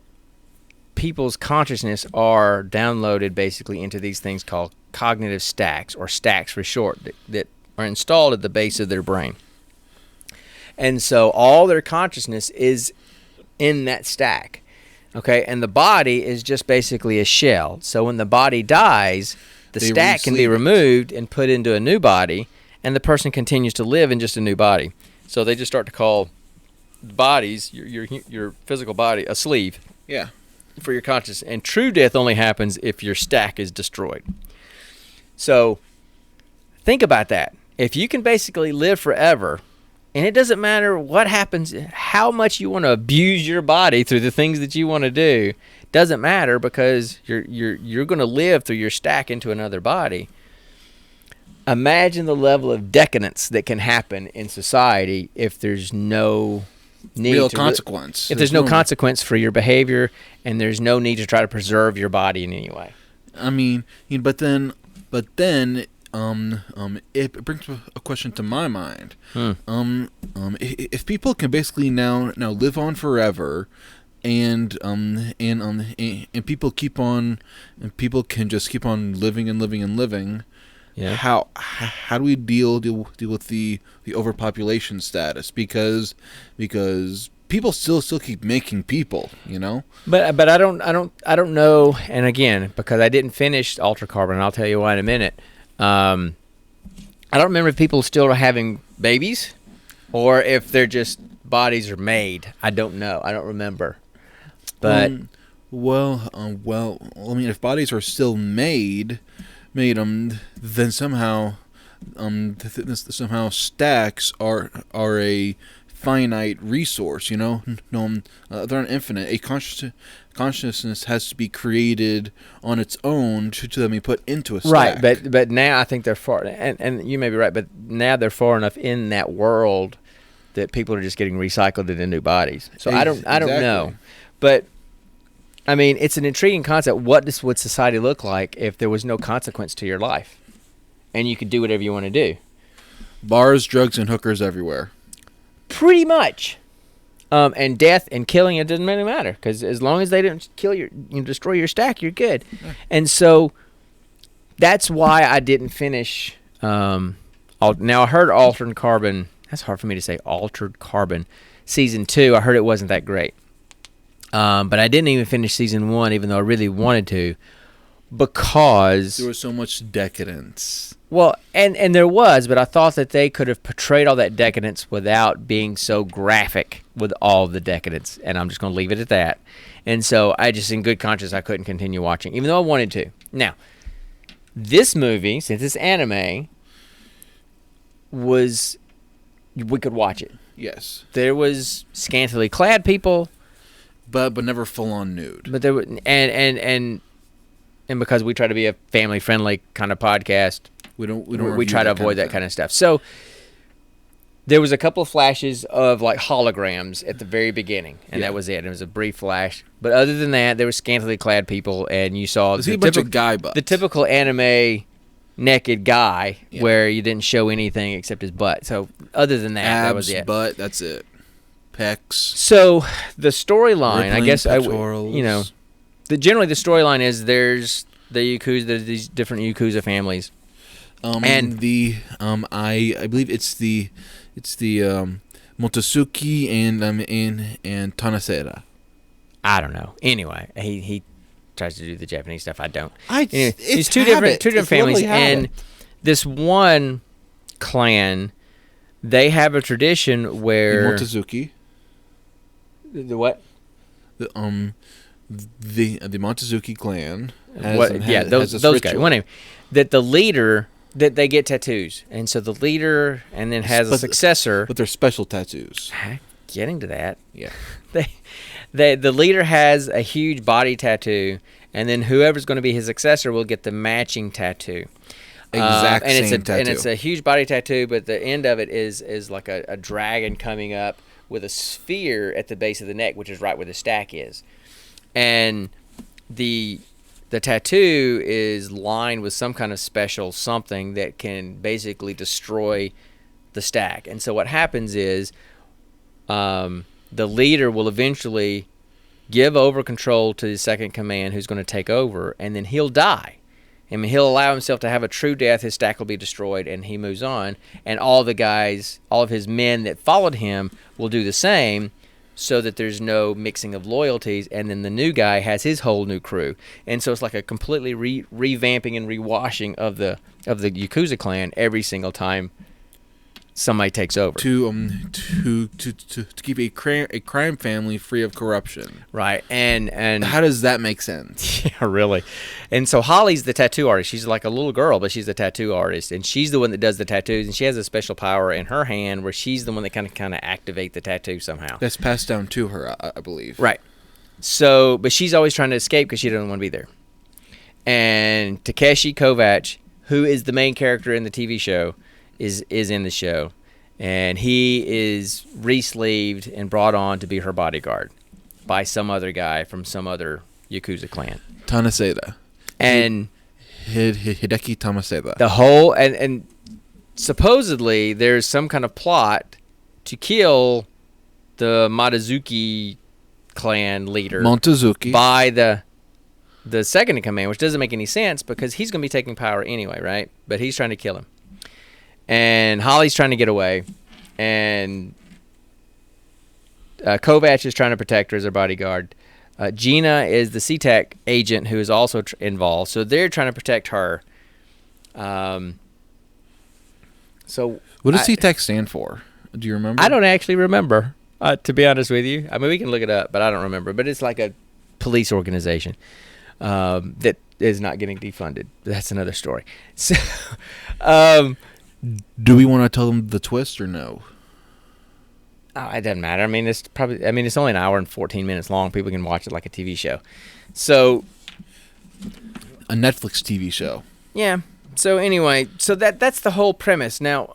people's consciousness are downloaded basically into these things called cognitive stacks, or stacks for short, that are installed at the base of their brain. And so all their consciousness is in that stack. Okay, and the body is just basically a shell. So when the body dies, the stack can be removed and put into a new body, and the person continues to live in just a new body. So they just start to call bodies, your physical body, a sleeve. Yeah. For your conscious. And true death only happens if your stack is destroyed. So think about that. If you can basically live forever, and it doesn't matter what happens, how much you want to abuse your body through the things that you want to do, doesn't matter, because you're going to live through your stack into another body. Imagine the level of decadence that can happen in society if there's no need real to consequence. If there's no consequence for your behavior, and there's no need to try to preserve your body in any way. I mean, but then, it brings a question to my mind. If people can basically now live on forever, and people can just keep on living and living and living. Yeah. How do we deal with the overpopulation status? Because people still keep making people, you know. But I don't know. And again, because I didn't finish Altered Carbon, and I'll tell you why in a minute. I don't remember if people still are having babies, or if they're just bodies are made. I don't know. I don't remember. But well, I mean, if bodies are still made then somehow somehow stacks are a finite resource, you know. No, they're not infinite. A consciousness has to be created on its own to then be put into a stack. Right, but now I think they're far, and you may be right, but now they're far enough in that world that people are just getting recycled into new bodies. So I don't know, but I mean, it's an intriguing concept. What would society look like if there was no consequence to your life, and you could do whatever you want to do? Bars, drugs, and hookers everywhere. Pretty much. And death and killing, it doesn't really matter, because as long as they didn't destroy your stack, you're good. Yeah. And so that's why I didn't finish. Now I heard Altered Carbon. That's hard for me to say. Altered Carbon, season 2. I heard it wasn't that great. But I didn't even finish season 1, even though I really wanted to, because there was so much decadence. Well, and there was, but I thought that they could have portrayed all that decadence without being so graphic with all the decadence, and I'm just going to leave it at that. And so I just, in good conscience, I couldn't continue watching, even though I wanted to. Now, this movie, since it's anime, we could watch it. Yes. There was scantily clad people, but never full on nude. But there were, and because we try to be a family friendly kind of podcast, we try to avoid that kind of stuff. So there was a couple of flashes of like holograms at the very beginning, and that was it. It was a brief flash, but other than that, there were scantily clad people, and you saw the typical anime naked guy, where you didn't show anything except his butt. So other than that, that was it. Butt, that's it. Pecs. So the storyline, I guess, generally the storyline is there's the Yakuza, there's these different Yakuza families, and I believe it's the Motosuke and Tanasera. I don't know. Anyway, he tries to do the Japanese stuff. I don't. It's It's two habit. different It's families, literally habit. and this one clan, they have a tradition The where Montezuki, the what? the Montezuki clan. Those guys. One name that the leader that they get tattoos, and so the leader and then has a successor. But they're special tattoos. Getting to that, Yeah. the leader has a huge body tattoo, and then whoever's going to be his successor will get the matching tattoo. Exact and same tattoo. And it's a huge body tattoo, but the end of it is like a dragon coming up with a sphere at the base of the neck, which is right where the stack is. And the tattoo is lined with some kind of special something that can basically destroy the stack. And so what happens is the leader will eventually give over control to the second command, who's going to take over, and then he'll die. I mean, he'll allow himself to have a true death. His stack will be destroyed, and he moves on. And all of his men that followed him will do the same, so that there's no mixing of loyalties. And then the new guy has his whole new crew, and so it's like a completely revamping and rewashing of the Yakuza clan every single time somebody takes over. To keep a crime family free of corruption. Right. And how does that make sense? Yeah, really. And so Holly's the tattoo artist. She's like a little girl, but she's the tattoo artist, and she's the one that does the tattoos, and she has a special power in her hand where she's the one that kind of activate the tattoo somehow. That's passed down to her, I believe. Right. So, but she's always trying to escape because she doesn't want to be there. And Takeshi Kovacs, who is the main character in the TV show, is in the show, and he is re-sleeved and brought on to be her bodyguard by some other guy from some other Yakuza clan. Tanaseda. And Hideki Tamaseda. the whole and supposedly there's some kind of plot to kill the Motozuki clan leader Montezuki. by the second in command, which doesn't make any sense because he's going to be taking power anyway, right? But he's trying to kill him. And Holly's trying to get away, and Kovacs is trying to protect her as her bodyguard. Gina is the CTEC agent who is also involved, so they're trying to protect her. So What does CTEC stand for? Do you remember? I don't actually remember, to be honest with you. I mean, we can look it up, but I don't remember. But it's like a police organization that is not getting defunded. That's another story. So, do we want to tell them the twist or no? it doesn't matter. I mean, it's only an hour and 14 minutes long. People can watch it like a TV show. So, A Netflix TV show. yeah. So anyway, so that's the whole premise. Now,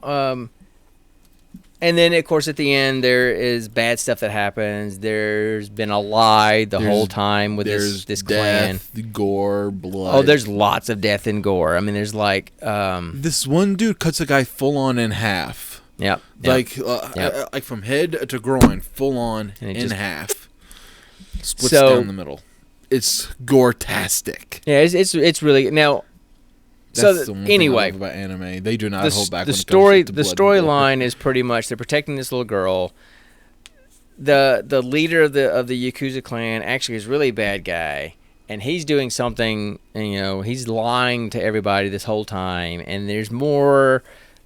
and then of course at the end there is bad stuff that happens. There's been a lie the whole time with this clan. Death, gore, blood. Oh, there's lots of death and gore. I mean, there's like this one dude cuts a guy full on in half. Yep. Like from head to groin, full on And it in just- half. Splits So- down the middle. It's gore-tastic. Yeah, it's really now. That's So the one thing I anyway, love about anime. They do not hold back. the when it story comes to the blood and gore. storyline is pretty much they're protecting this little girl. The leader of the Yakuza clan actually is really a bad guy, and he's doing something. And, he's lying to everybody this whole time, and there's more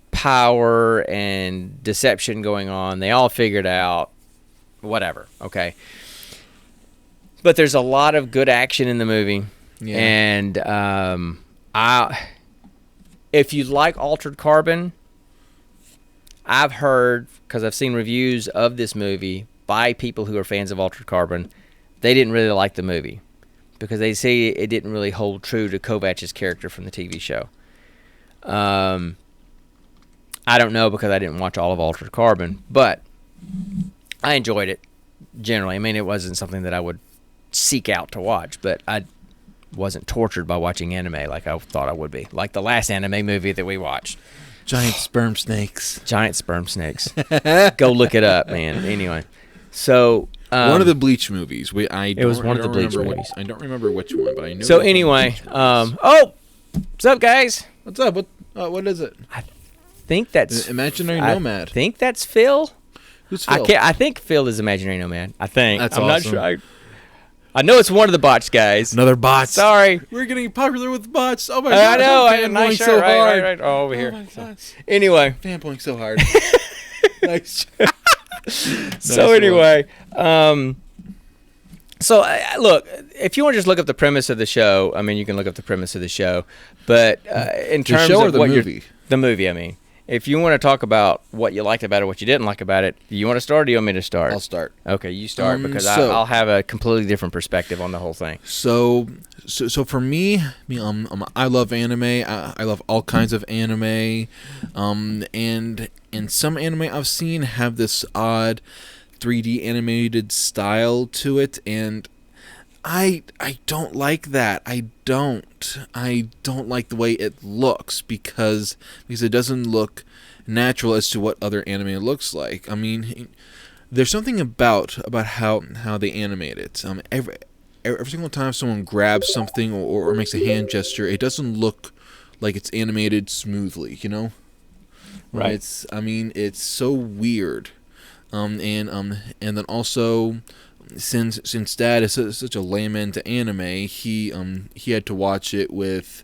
power and deception going on. They all figured out, whatever. Okay, but there's a lot of good action in the movie, Yeah. and if you like Altered Carbon, I've heard, because I've seen reviews of this movie by people who are fans of Altered Carbon, they didn't really like the movie because they say it didn't really hold true to Kovacs' character from the TV show. I don't know because I didn't watch all of Altered Carbon, but I enjoyed it generally. I mean, it wasn't something that I would seek out to watch, but I wasn't tortured by watching anime like I thought I would be. Like the last anime movie that we watched. Giant sperm snakes. Giant sperm snakes. Go look it up, man. Anyway, so One of the Bleach movies. It was one of the Bleach movies. I don't remember which one, but I know. So anyway, what's up, guys? What's up? What is it? I think that's Imaginary I Nomad. think that's Phil. Who's Phil? I think Phil is Imaginary Nomad. I think. That's I'm not awesome. sure. I know it's one of the bots guys. Another bots. Sorry. We're getting popular with bots. Oh my I god. know. I'm I fanboying nice so shirt. hard. Right. Oh, over here. Oh my gosh. Anyway. Fanboying so hard. Nice. So anyway, look, if you want to just look up the premise of the show, I mean, you can look up the premise of the show. But in terms show of or the what movie? the movie, I mean, if you want to talk about what you liked about it, what you didn't like about it, do you want to start or do you want me to start? I'll start. Okay, you start because so- I'll have a completely different perspective on the whole thing. So for me, I love anime. I love all kinds of anime, and some anime I've seen have this odd 3D animated style to it, and I don't like that. I don't like the way it looks because it doesn't look natural as to what other anime looks like. I mean, there's something about how they animate it. Every single time someone grabs something or makes a hand gesture, it doesn't look like it's animated smoothly, you know? Right. It's so weird. And then also, since Dad is such a layman to anime, he had to watch it with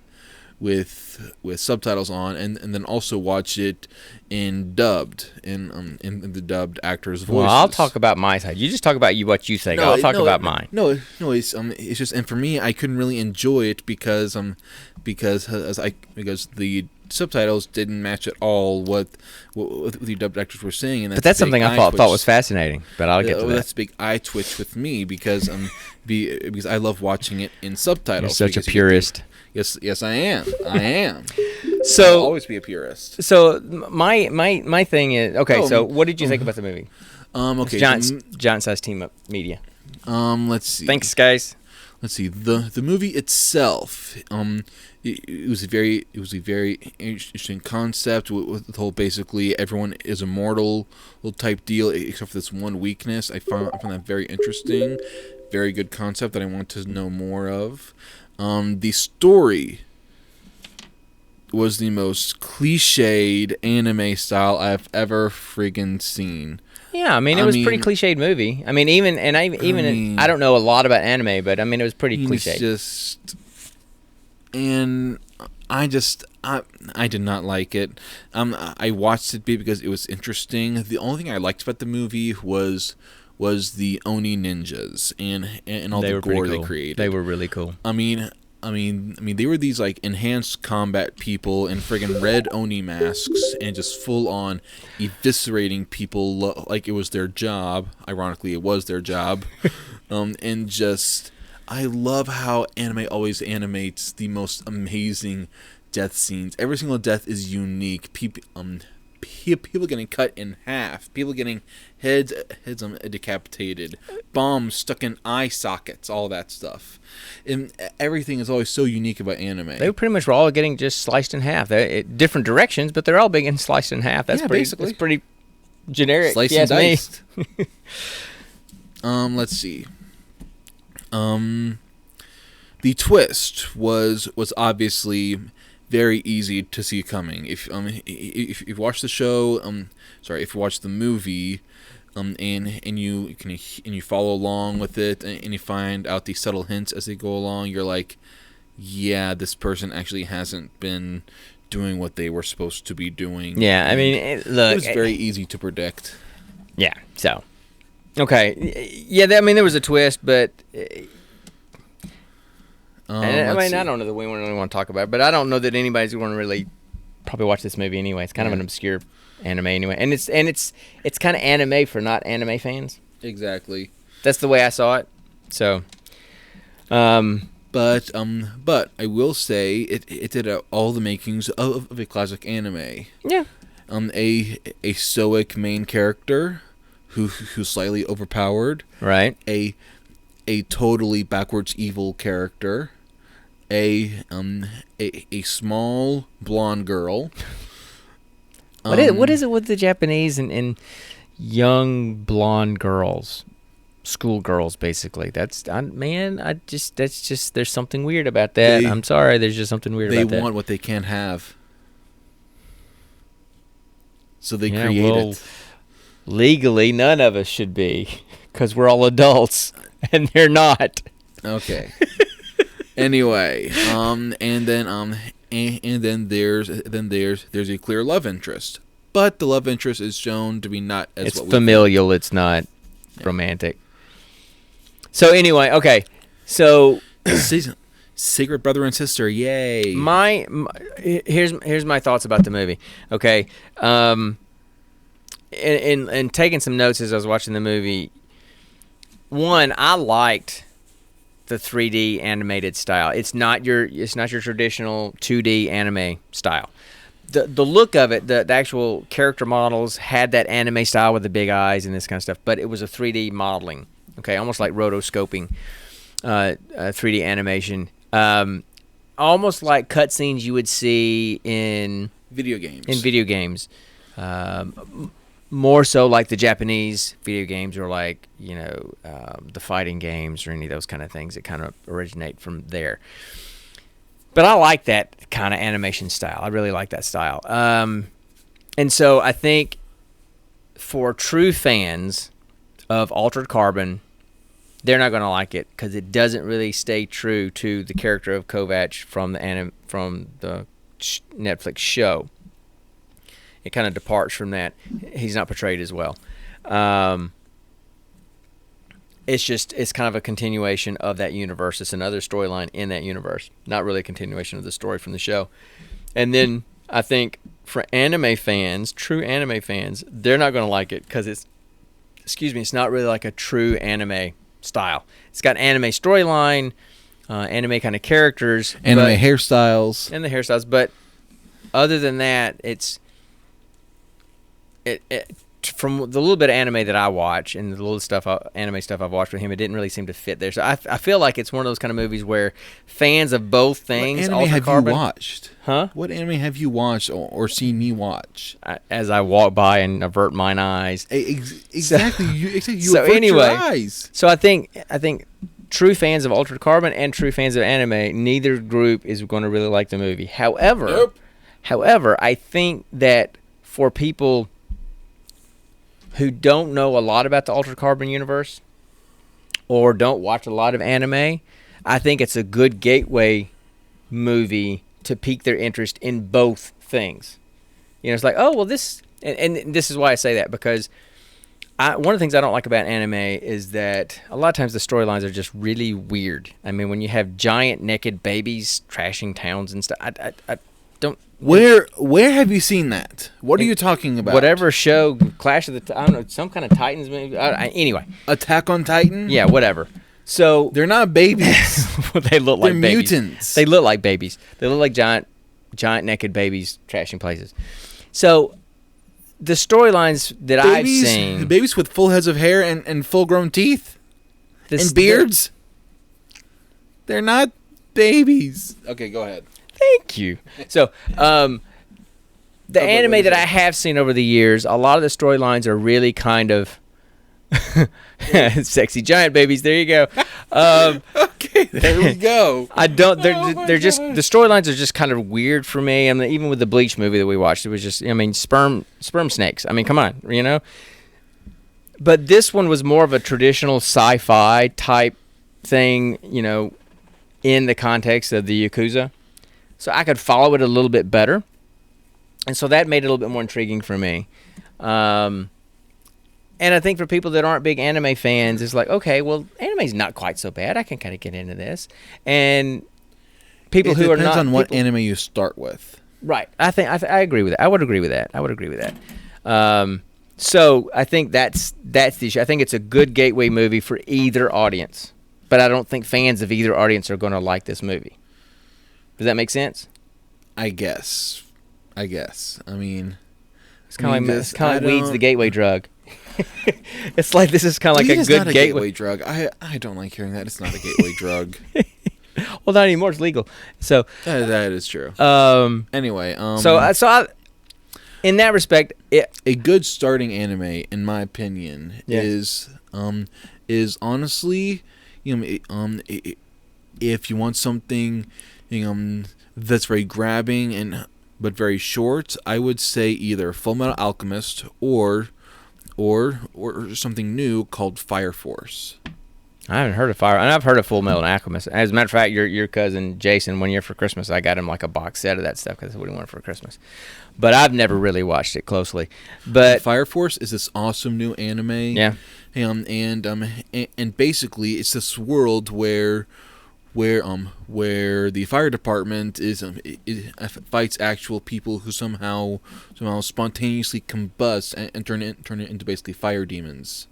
subtitles on, and then also watch it in dubbed in the dubbed actors' voices. Well, I'll talk about my side. You just talk about what you think. I'll talk about mine. No, it's just, and for me, I couldn't really enjoy it because the subtitles didn't match at all what the dubbed actors were saying, and But that's something I thought was fascinating. But I'll get to that. That's big eye twitch with me because because I love watching it in subtitles. You're such a purist. Yes, I am. I am. So I'll always be a purist. So my thing is okay. So what did you think about the movie? Okay. Giant Size Team Up Media. Let's see. Thanks, guys. Let's see. The movie itself. It was a very interesting concept with the whole basically everyone is immortal type deal except for this one weakness. I found that very interesting. Very good concept that I want to know more of. The story was the most cliched anime style I've ever friggin' seen. Yeah, I mean, it was a pretty cliched movie. I mean, I don't know a lot about anime, but I mean, it was pretty cliched. I did not like it. I watched it because it was interesting. The only thing I liked about the movie was the Oni ninjas and all the gore they created. They were really cool. I mean, they were these like enhanced combat people in friggin' red Oni masks and just full on eviscerating people like it was their job. Ironically, it was their job. And just, I love how anime always animates the most amazing death scenes. Every single death is unique. People getting cut in half, people getting heads decapitated, bombs stuck in eye sockets, all that stuff. And everything is always so unique about anime. They pretty much were all getting just sliced in half. They're different directions, but they're all getting sliced in half. That's basically. That's pretty generic. Sliced and diced. Let's see. The twist was obviously very easy to see coming. If you watch the show, if you watch the movie, and you follow along with it, and you find out the subtle hints as they go along, you're like, yeah, this person actually hasn't been doing what they were supposed to be doing. Yeah, I mean, look, it was very easy to predict. Yeah. So, okay, yeah, I mean, there was a twist, but. I don't know that we really want to talk about it, but I don't know that anybody's going to really probably watch this movie anyway. It's kind of an obscure anime anyway, and it's kind of anime for not anime fans. Exactly. That's the way I saw it. So, but I will say it did all the makings of a classic anime. Yeah. A stoic main character who's slightly overpowered. Right. A totally backwards evil character. A small blonde girl. What is it with the Japanese and young blonde girls, schoolgirls basically? That's there's something weird about that. I'm sorry, there's just something weird about that. They want what they can't have, so they create it. Legally, none of us should be, because we're all adults, and they're not. Okay. Anyway, and then there's a clear love interest, but the love interest is shown to be not as It's what we familial. It's not romantic. So anyway, okay. So think. Secret brother and sister, yay! here's my thoughts about the movie. Okay, in taking some notes as I was watching the movie. One, I liked the 3D animated style. It's not your traditional 2D anime style. The look of it, the actual character models had that anime style with the big eyes and this kind of stuff, but it was a 3D modeling. Okay, almost like rotoscoping, 3D animation. Almost like cutscenes you would see in Video games. More so like the Japanese video games, or like the fighting games, or any of those kind of things that kind of originate from there. But I like that kind of animation style. I really like that style. And so I think for true fans of Altered Carbon, they're not going to like it because it doesn't really stay true to the character of Kovacs from the Netflix show. It kind of departs from that. He's not portrayed as well. It's kind of a continuation of that universe. It's another storyline in that universe, not really a continuation of the story from the show. And then I think for anime fans, true anime fans, they're not going to like it because it's not really like a true anime style. It's got anime storyline, anime kind of characters, anime hairstyles, and the hairstyles. But other than that, it's from the little bit of anime that I watch and the little anime stuff I've watched with him, it didn't really seem to fit there. So I feel like it's one of those kind of movies where fans of both things. What anime have you watched? Huh? What anime have you watched or seen me watch? As I walk by and avert mine eyes. Exactly. You so avert anyway, your eyes. So I think true fans of Altered Carbon and true fans of anime, neither group is going to really like the movie. However, I think that for people who don't know a lot about the Altered Carbon universe or don't watch a lot of anime, I think it's a good gateway movie to pique their interest in both things. It's like, oh, well, this... And this is why I say that, because one of the things I don't like about anime is that a lot of times the storylines are just really weird. I mean, when you have giant naked babies trashing towns and stuff, I don't... Where have you seen that? What are you talking about? Whatever show, Clash of the... I don't know, some kind of Titans movie. Anyway. Attack on Titan? Yeah, whatever. So... They're not babies. They look like babies. They're mutants. They look like babies. They look like giant naked babies trashing places. So... the storylines that I've seen... Babies with full heads of hair and full-grown teeth? And beards? They're not babies. Okay, go ahead. Thank you. So, the anime that I have seen over the years, a lot of the storylines are really kind of... sexy giant babies, there you go. Okay, there we go. They're just... The storylines are just kind of weird for me. I mean, even with the Bleach movie that we watched, it was just... I mean, sperm snakes. I mean, come on, But this one was more of a traditional sci-fi type thing, in the context of the Yakuza. So I could follow it a little bit better. And so that made it a little bit more intriguing for me. And I think for people that aren't big anime fans, it's like, okay, well, anime's not quite so bad. I can kind of get into this. And people who are not... It depends on what anime you start with. Right. I agree with that. I would agree with that. So I think that's the issue. I think it's a good gateway movie for either audience. But I don't think fans of either audience are going to like this movie. Does that make sense? I guess. I mean... It's kind of like weed's the gateway drug. It's like this is kind of like a good gateway drug. I don't like hearing that. It's not a gateway drug. Well, not anymore. It's legal. So that is true. Anyway, so in that respect, a good starting anime, in my opinion, is honestly, if you want something, that's very grabbing but very short, I would say either Fullmetal Alchemist or something new called Fire Force. I haven't heard of Fire, and I've heard of Full Metal Alchemist. As a matter of fact, your cousin Jason, 1 year for Christmas, I got him like a box set of that stuff because that's what he wanted for Christmas. But I've never really watched it closely. But Fire Force is this awesome new anime. yeah, And basically it's this world where the fire department it fights actual people who somehow spontaneously combust and turn it into basically fire demons.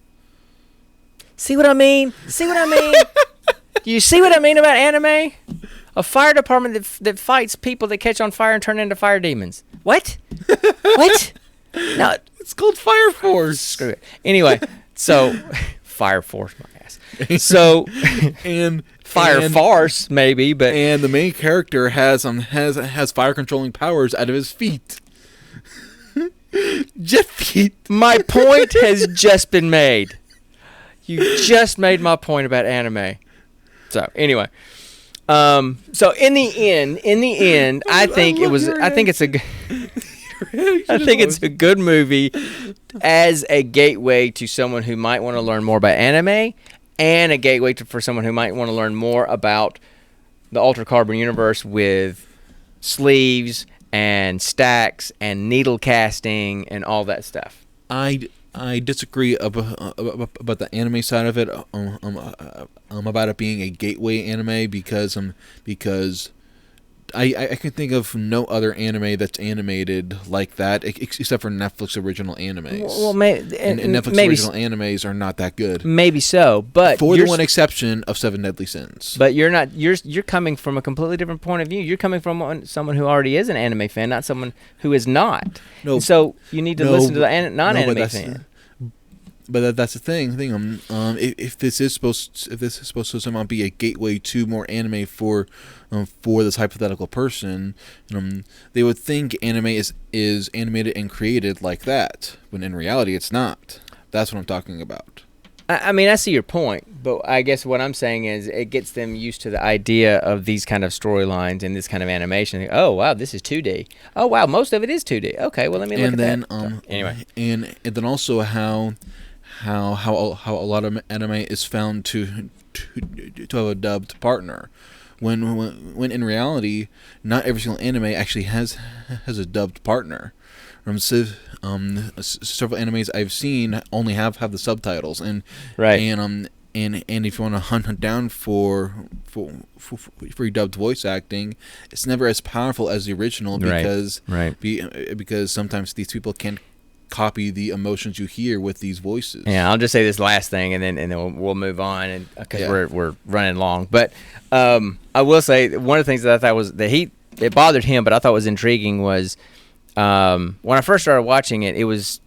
see what I mean? See what I mean? Do you see what I mean about anime? A fire department that fights people that catch on fire and turn into fire demons. What? What? No, It's called Fire Force. screw it. Anyway, so Fire Force, my ass. So And Fire and, Farce maybe, but and the main character has fire controlling powers out of his feet. Jet feet. my point has just been made. You just made my point about anime. So anyway, so in the end, I think it's a good movie as a gateway to someone who might want to learn more about anime, and a gateway for someone who might want to learn more about the Altered Carbon universe with sleeves and stacks and needle casting and all that stuff. I disagree about the anime side of it. About it being a gateway anime because I can think of no other anime that's animated like that except for Netflix original animes. Well, and Netflix maybe original animes are not that good. maybe so, but For the one exception of Seven Deadly Sins. But you're not. You're coming from a completely different point of view. You're coming from someone who already is an anime fan, not someone who is not. No, So you need to listen to the non-anime but fan. But that's the thing. If this is supposed to somehow be a gateway to more anime for this hypothetical person, they would think anime is animated and created like that, when in reality it's not. That's what I'm talking about. I mean, I see your point, but I guess what I'm saying is it gets them used to the idea of these kind of storylines and this kind of animation. Oh wow, this is 2D. Oh wow, most of it is 2D. Okay, well let me look at that. So, anyway, and then also how a lot of anime is found to have a dubbed partner, when in reality not every single anime actually has a dubbed partner. Several animes I've seen only have the subtitles, and right. And if you want to hunt down for dubbed voice acting, it's never as powerful as the original because because sometimes these people can't copy the emotions you hear with these voices. Yeah, I'll just say this last thing, and then we'll move on, and because we're running long. But I will say one of the things that I thought was it bothered him, but I thought was intriguing was when I first started watching it,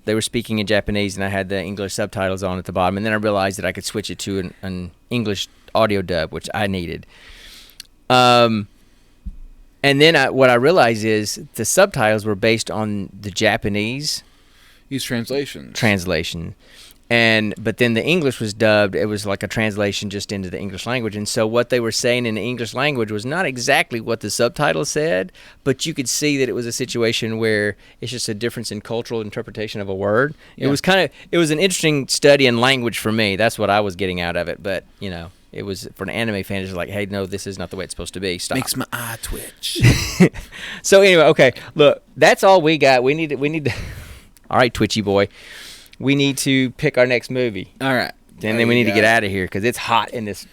they were speaking in Japanese, and I had the English subtitles on at the bottom, and then I realized that I could switch it to an English audio dub, which I needed. And then what I realized is the subtitles were based on the Japanese. These translation, but then the English was dubbed. It was like a translation just into the English language, and so what they were saying in the English language was not exactly what the subtitle said, but you could see that it was a situation where it's just a difference in cultural interpretation of a word. Yeah. It was an interesting study in language for me. That's what I was getting out of it, but it was for an anime fan. It's like, hey, no, this is not the way it's supposed to be. Stop. Makes my eye twitch. So anyway, okay, look, that's all we got. We need to. All right, Twitchy boy. We need to pick our next movie. All right. And then we need to get out of here because it's hot in this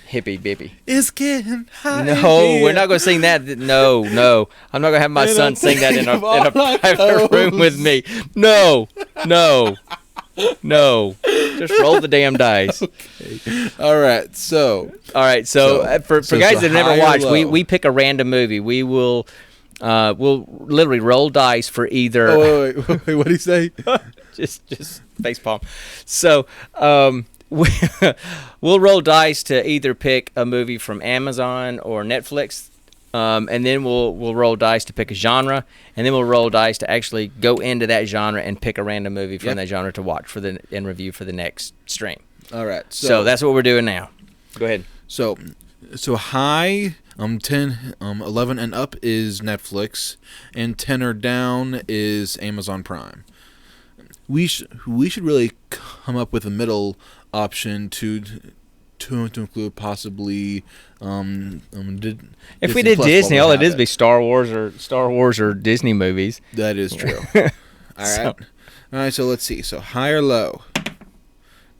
hippie bippy. It's getting hot. No, we're not going to sing that. No. I'm not going to have my son sing that in a private room with me. No. Just roll the damn dice. Okay. All right. So for guys that have never watched, we pick a random movie. We will... we'll literally roll dice for either. Wait, what did he say? just face palm. So we'll roll dice to either pick a movie from Amazon or Netflix, and then we'll roll dice to pick a genre, and then we'll roll dice to actually go into that genre and pick a random movie from that genre to watch and review for the next stream. All right. So that's what we're doing now. Go ahead. So high. 10, 11 and up is Netflix, and 10 or down is Amazon Prime. We should really come up with a middle option to to include possibly If we did Disney, all it is be Star Wars or Disney movies. That is true. All right. All right, so let's see. So high or low?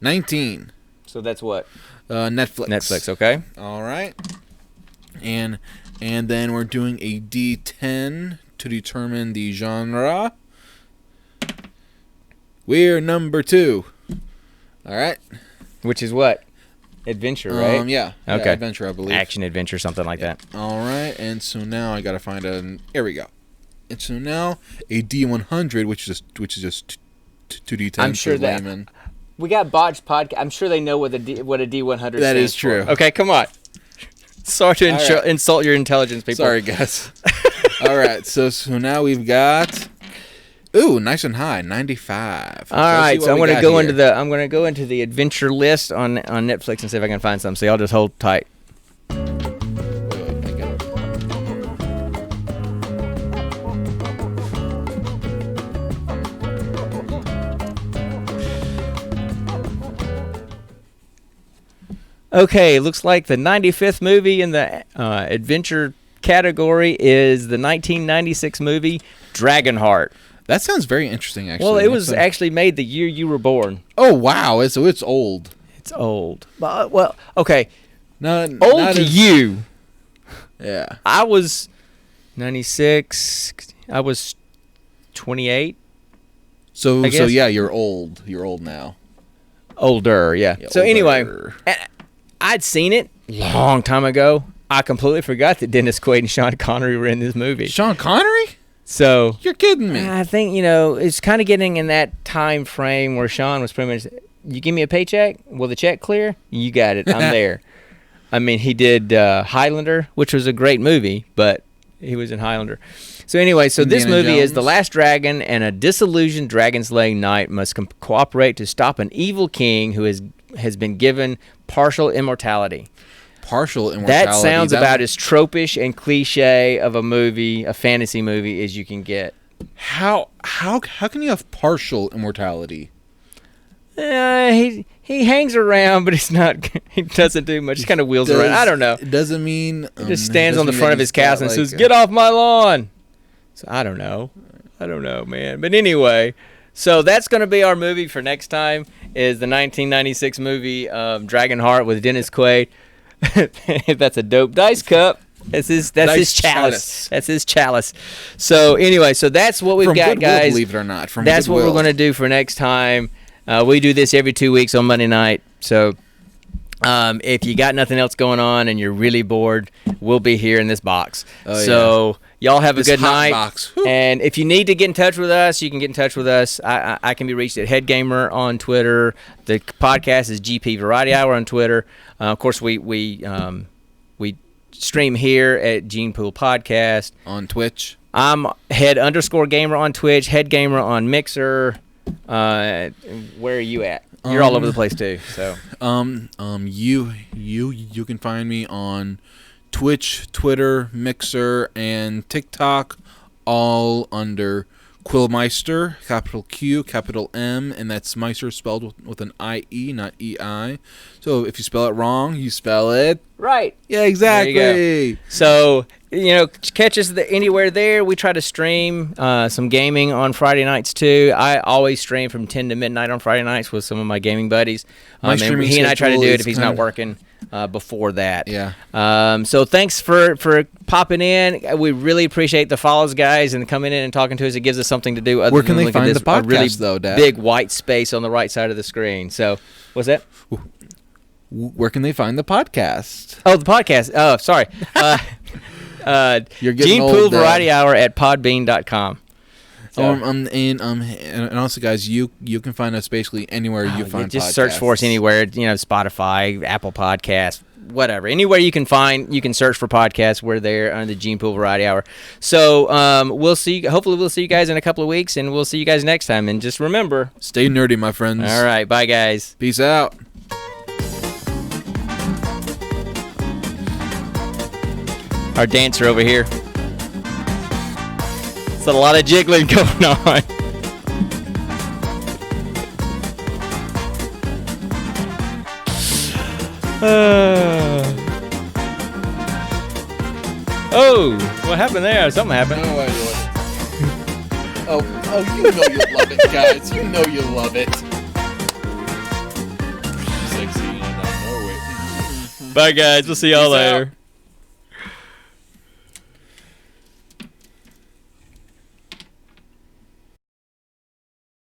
19. So that's what? Netflix. Netflix, okay. All right. And then we're doing a D10 to determine the genre. We're number 2. All right. Which is what? Adventure, right? Yeah. Okay. Yeah, adventure, I believe. Action, adventure, something like that. All right. And so now I got to find Here we go. And so now a D100, which is just 2D10. I'm sure that layman. We got botched podcast. I'm sure they know what a D100 That is stands true. for. Okay, come on. Sorry to insult your intelligence, people. Sorry, guys. All right. So now we've got. Ooh, nice and high, 95. All right, so I'm going to go into the adventure list on Netflix and see if I can find some. So y'all just hold tight. Okay, looks like the 95th movie in the adventure category is the 1996 movie Dragonheart. That sounds very interesting, actually. Well, it was actually made the year you were born. Oh, wow. So it's old. It's old. Well, okay. Not to you. Yeah. I was 96. I was 28. So yeah, you're old. You're old now. Older, yeah. So anyway, I'd seen it a long time ago. I completely forgot that Dennis Quaid and Sean Connery were in this movie. Sean Connery? So you're kidding me. I think, it's kind of getting in that time frame where Sean was pretty much, you give me a paycheck, will the check clear? You got it. I'm there. I mean, he did Highlander, which was a great movie, but he was in Highlander. So anyway, this movie is The Last Dragon, and a disillusioned dragon-slaying knight must cooperate to stop an evil king who has been given partial immortality. Partial immortality. That sounds about as tropish and cliche of a fantasy movie as you can get. How can you have partial immortality? He hangs around, but he doesn't do much. He kind of wheels around. I don't know. It doesn't mean he just stands on the front of his castle and says, "Get off my lawn." So I don't know, man. But anyway, so that's going to be our movie for next time. Is the 1996 movie Dragonheart with Dennis Quaid. That's a dope dice cup. That's his chalice. That's his chalice. So anyway, that's what we've got, Goodwill, guys. believe it or not, from that's Goodwill. what we're going to do for next time. We do this every 2 weeks on Monday night. So if you got nothing else going on and you're really bored, we'll be here in this box. Y'all have a good night. Box. And if you need to get in touch with us, you can get in touch with us. I can be reached at HeadGamer on Twitter. The podcast is GP Variety Hour on Twitter. Of course, we stream here at Gene Pool Podcast on Twitch. I'm Head_Gamer on Twitch. HeadGamer on Mixer. Where are you at? You're all over the place too. So you can find me on Twitch, Twitter, Mixer, and TikTok, all under Quillmeister, capital Q, capital M, and that's Meister spelled with an I-E, not E-I. So if you spell it wrong, you spell it right. Yeah, exactly. There you go. So, catch us anywhere there. We try to stream some gaming on Friday nights, too. I always stream from 10 to midnight on Friday nights with some of my gaming buddies. And he and I try to do it if he's not working before that. Yeah. So thanks for popping in. We really appreciate the follows, guys, and coming in and talking to us. It gives us something to do. Where can they find the podcast, really though, Dad? Big white space on the right side of the screen. So, what's that? Where can they find the podcast? Oh, the podcast. Oh, sorry. You're getting Gene old, Pool Dad. Variety Hour at podbean.com. So, and also, guys, you can find us basically anywhere you find just podcasts. search for us anywhere. Spotify, Apple Podcasts, whatever. Anywhere you can search for podcasts. We're there under the Gene Pool Variety Hour. So we'll see. Hopefully, we'll see you guys in a couple of weeks, and we'll see you guys next time. And just remember, stay nerdy, my friends. All right, bye, guys. Peace out. Our dancer over here. It's a lot of jiggling going on. Oh, what happened there? Something happened. No idea what you know you love it, guys. You know you love it. Sexy and I know it. Bye, guys. We'll see y'all Peace out. later.